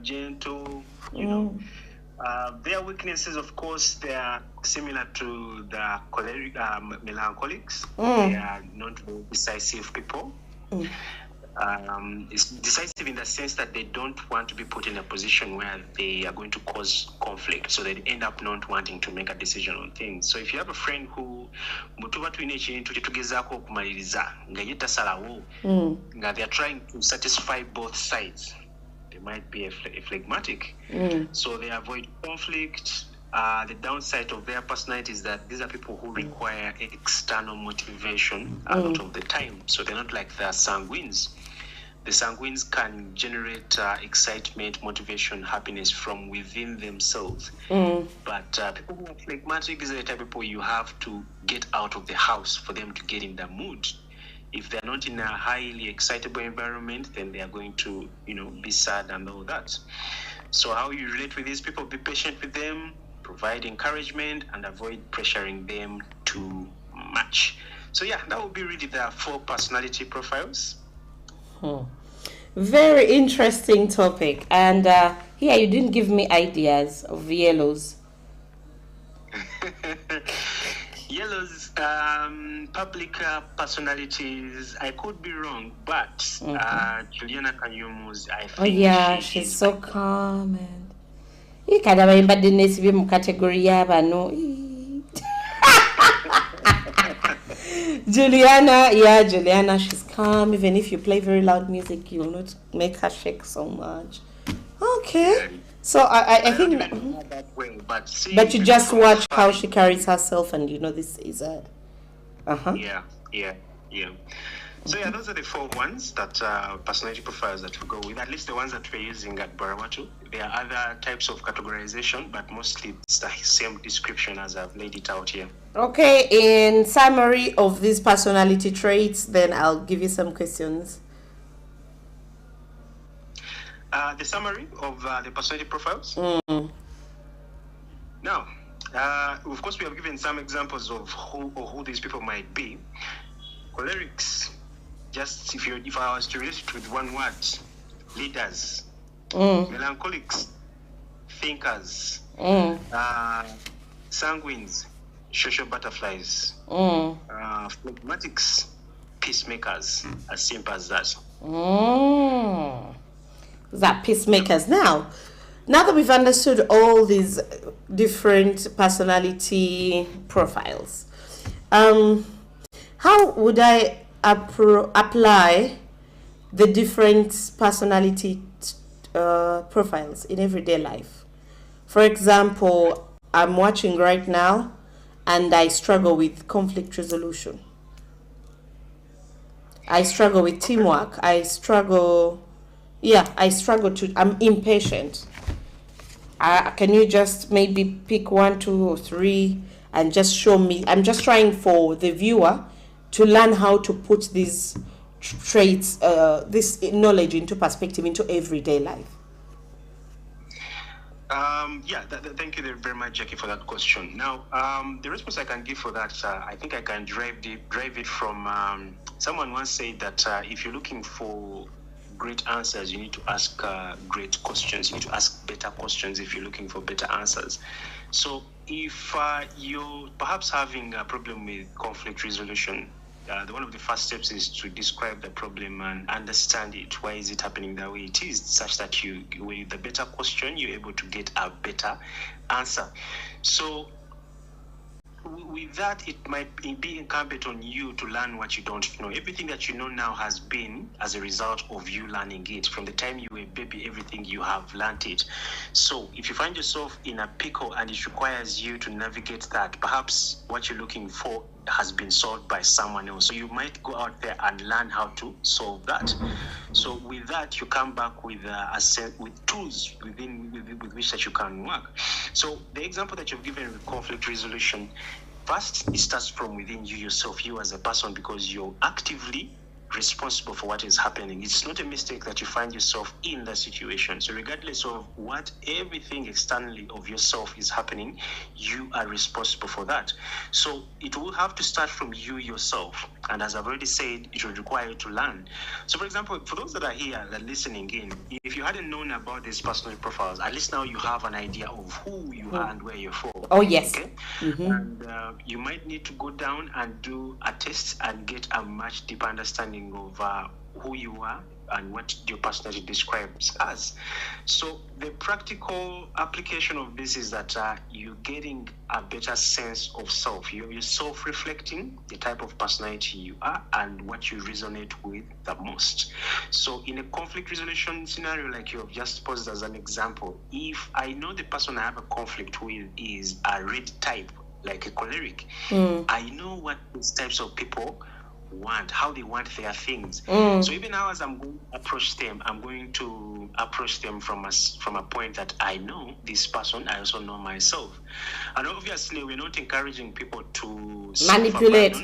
Gentle. You know. Their weaknesses, of course, they are similar to the melancholics. They are not very decisive people. It's decisive in the sense that they don't want to be put in a position where they are going to cause conflict, so they end up not wanting to make a decision on things. So if you have a friend who they are trying to satisfy both sides, they might be a phlegmatic. So they avoid conflict. The downside of their personality is that these are people who require external motivation a lot of the time. So they're not like the sanguines. The sanguines can generate excitement, motivation, happiness from within themselves. But people who are phlegmatic, these are the type of people you have to get out of the house for them to get in the mood. If they're not in a highly excitable environment, then they are going to, be sad and all that. So how you relate with these people, be patient with them, provide encouragement, and avoid pressuring them too much. So yeah, that would be really the 4 personality profiles. Very interesting topic. And here you didn't give me ideas of yellows. Yellows, public personalities. I could be wrong, but Juliana Kanyumu's, I think. Oh yeah, she's so calm and. You can't remember the next category, no. Juliana, she's calm. Even if you play very loud music, you'll not make her shake so much. Okay. So I think that way, but you just watch how she carries herself, and this is it. Yeah. So yeah, those are the 4 ones that personality profiles that we go with. At least the ones that we're using at Barawatu. There are other types of categorization, but mostly it's the same description as I've laid it out here. Okay. In summary of these personality traits, then I'll give you some questions. The summary of the personality profiles. Now, of course, we have given some examples of who these people might be. Cholerics, just if I was to relate it with one word, leaders. Melancholics, thinkers. Sanguines, social butterflies. Phlegmatics, peacemakers. As simple as that. That peacemakers. Now that we've understood all these different personality profiles, how would I apply the different personality profiles in everyday life? For example, I'm watching right now and I struggle with conflict resolution. I struggle with teamwork. I'm impatient. Can you just maybe pick 1, 2, or 3 and just show me? I'm just trying for the viewer to learn how to put these traits, this knowledge into perspective, into everyday life. Thank you very much, Jackie, for that question. Now, the response I can give for that, I think I can drive it from someone once said that if you're looking for great answers, you need to ask great questions. You need to ask better questions if you're looking for better answers. So if you're perhaps having a problem with conflict resolution, one of the first steps is to describe the problem and understand it. Why is it happening the way it is? Such that with the better question, you're able to get a better answer. So with that, it might be incumbent on you to learn what you don't know. Everything that you know now has been as a result of you learning it. From the time you were a baby, everything you have learned it. So if you find yourself in a pickle and it requires you to navigate that, perhaps what you're looking for has been solved by someone else. So you might go out there and learn how to solve that. So with that, you come back with with tools with which that you can work. So the example that you've given with conflict resolution, first, it starts from within you yourself, you as a person, because you're actively responsible for what is happening. It's not a mistake that you find yourself in that situation. So regardless of what everything externally of yourself is happening, you are responsible for that. So it will have to start from you yourself. And as I've already said, it will require you to learn. So for example, for those that are here that are listening in, if you hadn't known about these personal profiles, at least now you have an idea of who you are and where you're from. Oh, yes. Okay? And you might need to go down and do a test and get a much deeper understanding of who you are and what your personality describes as. So the practical application of this is that you're getting a better sense of self. You're self-reflecting the type of personality you are and what you resonate with the most. So in a conflict resolution scenario like you have just posed as an example, if I know the person I have a conflict with is a red type, like a choleric, I know what these types of people want, how they want their things. So even now as I'm going to approach them, I'm going to approach them from a point that I know this person, I also know myself. And obviously we're not encouraging people to manipulate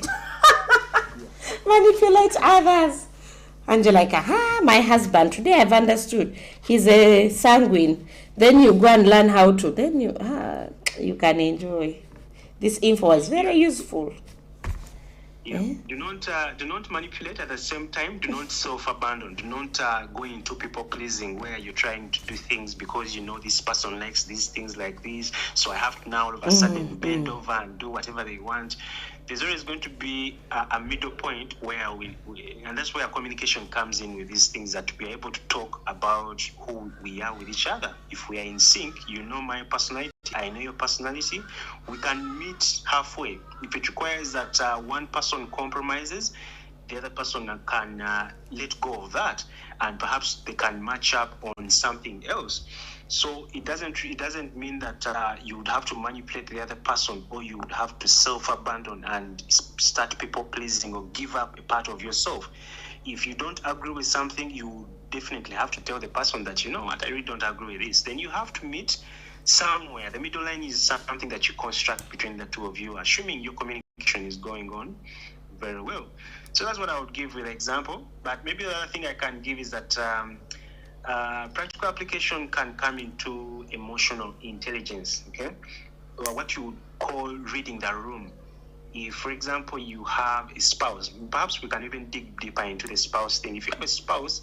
manipulate others. And you're like, aha, my husband, today I've understood he's a sanguine. Then you go and learn how to, then you can enjoy. This info is very useful. Yeah. Do not manipulate at the same time. Do not self-abandon. Do not go into people pleasing where you're trying to do things because you know this person likes these things like this. So I have to now all of a sudden bend over and do whatever they want. There's always going to be a middle point where we and that's where communication comes in with these things, that we're able to talk about who we are with each other. If we are in sync, you know my personality, I know your personality, we can meet halfway. If it requires that one person compromises, the other person can let go of that, and perhaps they can match up on something else. So it doesn't mean that you would have to manipulate the other person, or you would have to self-abandon and start people pleasing or give up a part of yourself. If you don't agree with something, you definitely have to tell the person that, you know what, I really don't agree with this. Then you have to meet somewhere. The middle line is something that you construct between the two of you, assuming your communication is going on very well. So that's what I would give with an example. But maybe the other thing I can give is that practical application can come into emotional intelligence, okay? Or what you would call reading the room. If, for example, you have a spouse, perhaps we can even dig deeper into the spouse thing. If you have a spouse,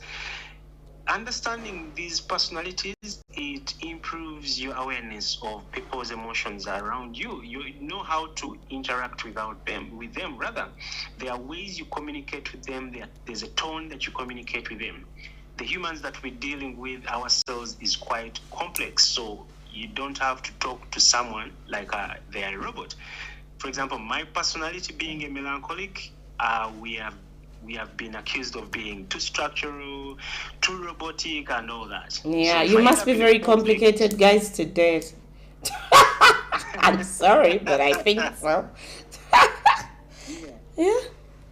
understanding these personalities, it improves your awareness of people's emotions around you. You know how to interact with them. There are ways you communicate with them. There's a tone that you communicate with them. The humans that we're dealing with ourselves is quite complex, so you don't have to talk to someone like they are a robot. For example, my personality being a melancholic, we have been accused of being too structural, too robotic, and all that. Yeah, so you must be very complicated guys to date. I'm sorry, but I think so. Yeah,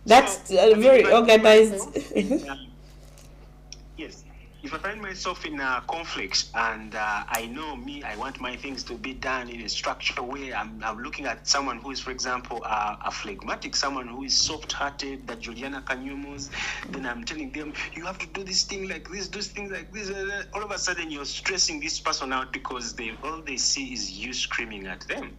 that's very organized. Yes. If I find myself in a conflict and I know I want my things to be done in a structured way, I'm looking at someone who is, for example, a phlegmatic, someone who is soft-hearted, that Juliana Kanyumos, then I'm telling them, you have to do this thing like this, do things like this. All of a sudden, you're stressing this person out because all they see is you screaming at them.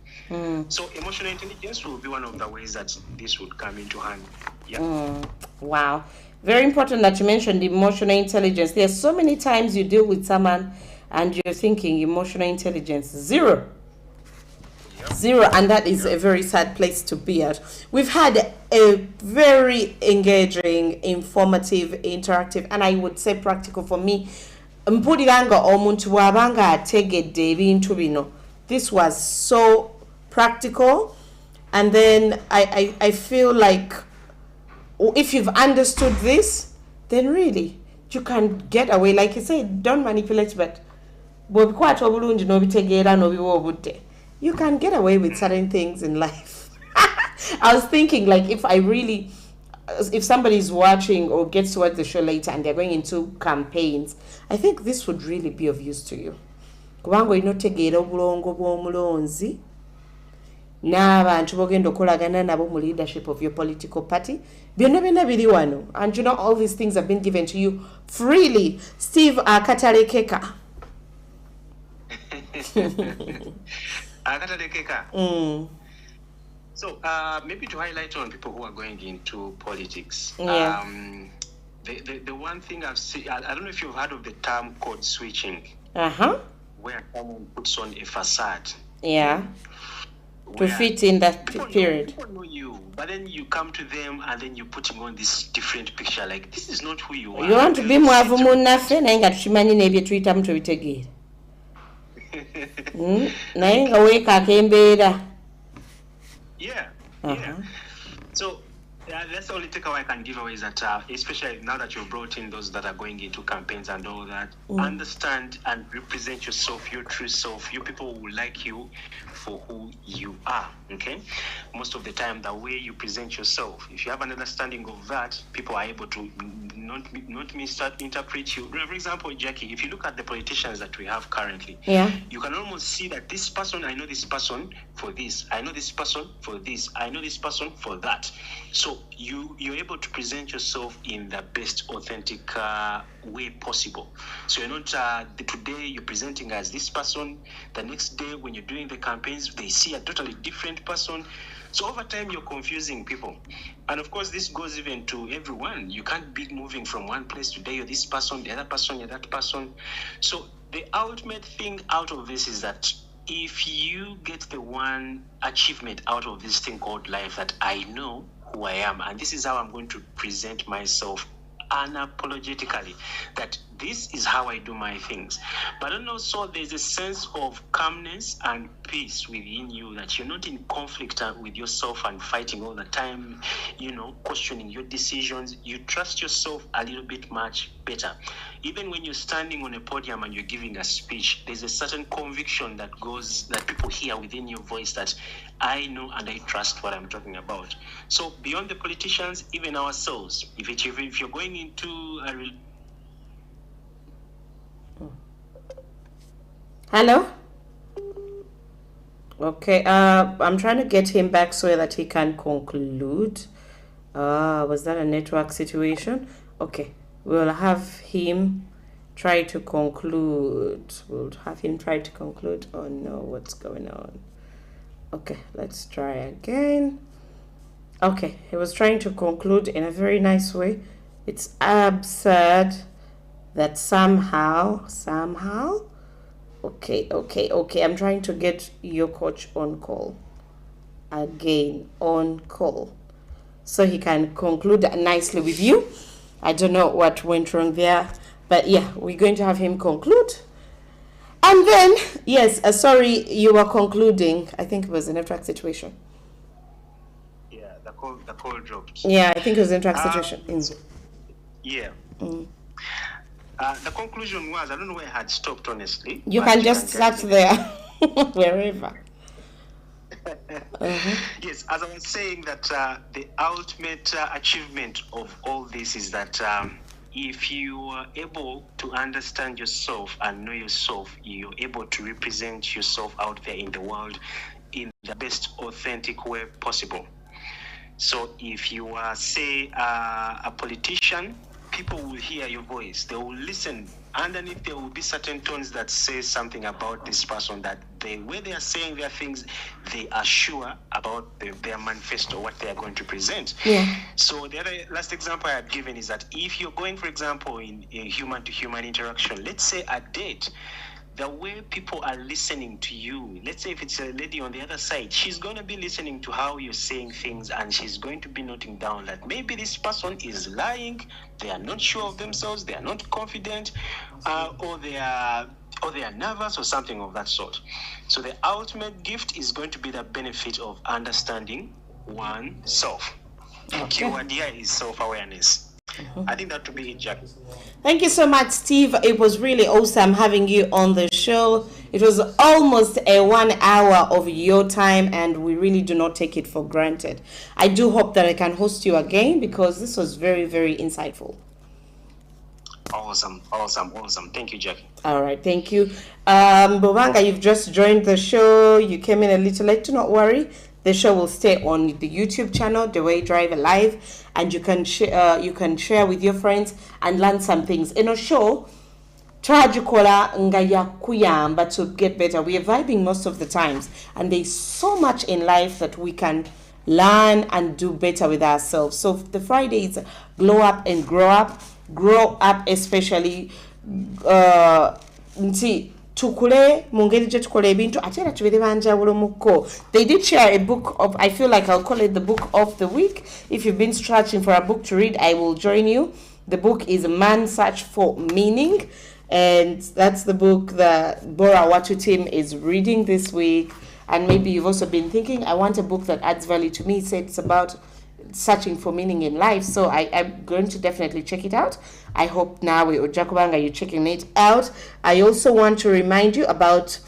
So emotional intelligence will be one of the ways that this would come into hand. Yeah. Wow. Very important that you mentioned emotional intelligence. There's so many times you deal with someone and you're thinking emotional intelligence, zero. And that is a very sad place to be at. We've had a very engaging, informative, interactive, and I would say practical for me. This was so practical And then I feel like if you've understood this, then really you can get away. Like you said, don't manipulate, but you can get away with certain things in life. I was thinking, like, if somebody is watching or gets to watch the show later and they're going into campaigns, I think this would really be of use to you. Kubanga inotegeera obulongo bw'omulonzi n'abantu bogenda okolagana nabo mu leadership of your political party, byonna biri wano, and you know all these things have been given to you freely. Steve akatalekeka. Akatalekeka. So maybe to highlight on people who are going into politics. Yeah. The one thing I've seen, I don't know if you've heard of the term code switching. Where someone puts on a facade. Yeah. To fit in that period. People know you, but then you come to them and then you're putting on this different picture. Like, this is not who you are. You want to be mwavu munnaffe naye nga tukimanyi n'ebyo tuyitamu tubitegeera. Naye nga weekaako embeera. Yeah. So that's the only takeaway I can give away is that, especially now that you've brought in those that are going into campaigns and all that, understand and represent yourself, your true self. You people will like you for who you are, okay? Most of the time, the way you present yourself, if you have an understanding of that, people are able to not misinterpret you. For example, Jackie, if you look at the politicians that we have currently, you can almost see that this person, I know this person for this, I know this person for this, I know this person for that. So you're able to present yourself in the best authentic way possible. So you're not today you're presenting as this person, the next day when you're doing the campaigns they see a totally different person. So over time you're confusing people. And of course this goes even to everyone. You can't be moving from one place today, you're this person, the other person, you're that person. So the ultimate thing out of this is that if you get the one achievement out of this thing called life, that I know who I am, and this is how I'm going to present myself unapologetically, that this is how I do my things. But then also there's a sense of calmness and peace within you, that you're not in conflict with yourself and fighting all the time, questioning your decisions. You trust yourself a little bit much better. Even when you're standing on a podium and you're giving a speech, there's a certain conviction that people hear within your voice, that I know and I trust what I'm talking about. So beyond the politicians, even ourselves, if you're going into a Hello? Okay, I'm trying to get him back so that he can conclude. Was that a network situation? Okay, we'll have him try to conclude. Oh no, what's going on? Okay, let's try again. Okay, he was trying to conclude in a very nice way. It's absurd that somehow. Okay. I'm trying to get your coach on call. Again, on call. So he can conclude nicely with you. I don't know what went wrong there. But yeah, we're going to have him conclude. And then, yes, sorry, you were concluding. I think it was a network situation. Yeah, the call dropped. Yeah, I think it was a network situation. Yeah. The conclusion was, I don't know where I had stopped, honestly. You can just start there, wherever. Yes, as I was saying, that the ultimate achievement of all this is that if you are able to understand yourself and know yourself, you're able to represent yourself out there in the world in the best authentic way possible. So if you are, say, a politician, people will hear your voice. They will listen. Underneath, there will be certain tones that say something about this person, that the way they are saying their things, they are sure about their manifesto, what they are going to present. Yeah. So the other last example I had given is that if you're going, for example, in a human-to-human interaction, let's say a date, the way people are listening to you, let's say if it's a lady on the other side, she's going to be listening to how you're saying things, and she's going to be noting down that maybe this person is lying, they are not sure of themselves, they are not confident, or they are or they are nervous or something of that sort. So the ultimate gift is going to be the benefit of understanding oneself. The keyword here is self-awareness. I think that would be it, Jackie. Thank you so much, Steve. It was really awesome having you on the show. It was almost a 1 hour of your time, and we really do not take it for granted. I do hope that I can host you again because this was very, very insightful. Awesome. Thank you, Jackie. All right, thank you. Bobanga, you've just joined the show. You came in a little late. Do not worry. The show will stay on the YouTube channel, Deweyi Drive Live, and you can share with your friends and learn some things. In a show, Trajukola ngaya kuyamba to get better. We are vibing most of the times, and there's so much in life that we can learn and do better with ourselves. So the Fridays, glow up and grow up. Grow up, especially tukule mungeri je tukole ebintu atera tubere banja bulomuko. They did share a book of, I feel like I'll call it the book of the week. If you've been searching for a book to read, I will join you. The book is Man Search for Meaning, and that's the book that Bora Watu team is reading this week. And maybe you've also been thinking, I want a book that adds value to me. So it's about searching for meaning in life. So I'm going to definitely check it out. I hope now with Jakubanga you're checking it out. I also want to remind you about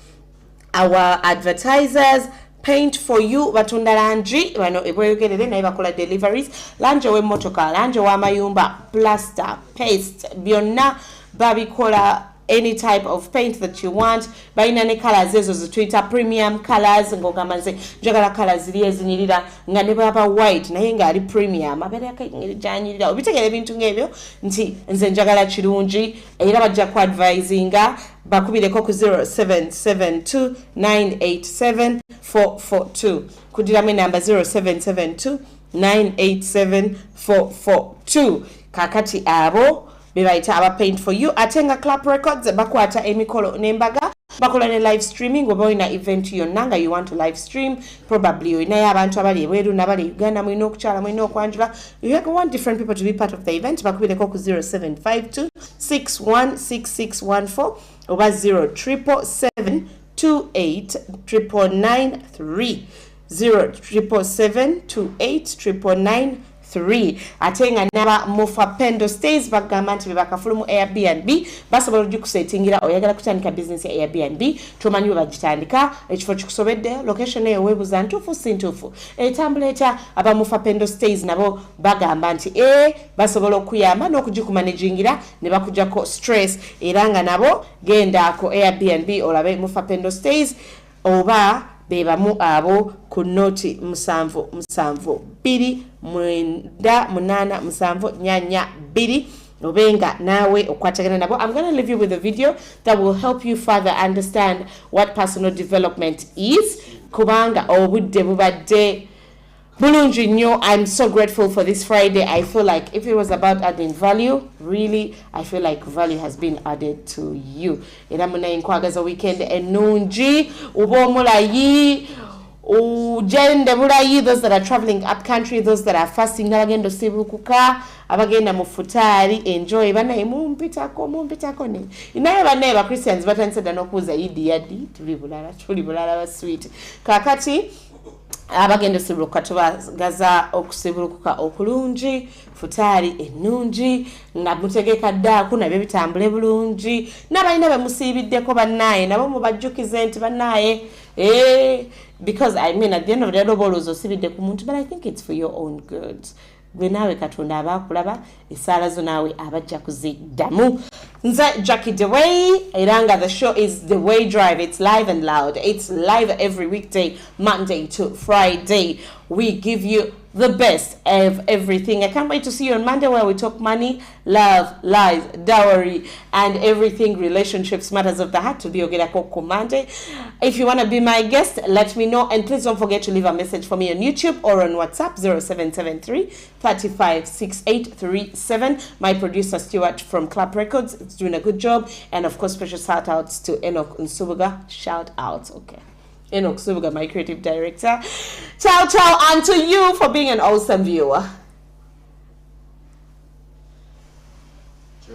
our advertisers. Paint for you batunda lanji bano ebweyogerere naye bakola deliveries lanji we motoka lanji wa mayumba plaster paste byonna babikola any type of paint that you want. Baina ne colors ezo zituyita premium colors ngogamba nze njagala colors ziri ezinyirira nga ne baba white naye nga ali premium abere akanyirira obitegera ebintu ng'ebyo nti nze njagala kirungi era bajja ku advisinga bakubireko ku 0772987442 kudiramu enamba 0772987442 kakati abo bebaita aba paint for you atenga Clap Records bakwata emikolo nembaga bakola ne live streaming oba ina event yonna nga you want to live stream probably oina abantu abali ebweru nabali Uganda mwino okukyala mwino okwanjula you want different people to be part of the event bakubireko ku 0752616614 oba 0777289993 0777289993 atenga naba Mufapendo Stays bagamba nti bakafulumu Airbnb basobola okukusetingira oyagala kutandika business ya Airbnb tumanyi bagitandika ekifo kikusobedde location eyo webuza ntufu sintufu etambuleta aba Mufapendo Stays nabo bagamba nti basobola okuyamba n'okugikumanajingira ne bakujjako stress era nga nabo genda ko Airbnb olabe Mufapendo Stays oba bebamu abo ku noti 772987982 obenga nawe okwatagana nabo. I'm going to leave you with a video that will help you further understand what personal development is kubanga obudde bubadde bulungi nnyo. I'm so grateful for this Friday. I feel like if it was about adding value, really, I feel like value has been added to you. Era munaye nkwagaza weekend enungi ubomulayi ujende bulayi, those that are traveling up country, those that are fasting n'abagenda osibukuka abagenda mu futari enjoy banaye mumpitako ne inaye banaye ba Christians batandise n'okuza yadi tuli bulala ba sweet kakati abagenda osibukuka tubagaza okusibulukuka okulungi futari enungi nga mutegeka ddaku nabyo bitambule bulungi n'abalina bemusiibiddeko bannaye nabo mubajjukize nti bannaye because I mean at the end of the day obolozo osibidde ku muntu, but I think it's for your own good. Gwe nawe katonda abakulaba esaala zo nawe abajja kuziddamu. Nze Jackie Deweyi eranga the show is Deweyi Drive. It's live and loud. It's live every weekday, Monday to Friday. We give you the best of everything. I can't wait to see you on Monday where we talk money, love, lies, dowry, and everything relationships, matters of the heart to be Ogedako Monday. If you want to be my guest, let me know. And please don't forget to leave a message for me on YouTube or on WhatsApp 0773 356837. My producer Stuart from Clap Records is doing a good job. And of course, special shout outs to Enoch Nsubuga. Shout outs, okay. Enoch Nsubuga, my creative director. Ciao, ciao, and to you for being an awesome viewer.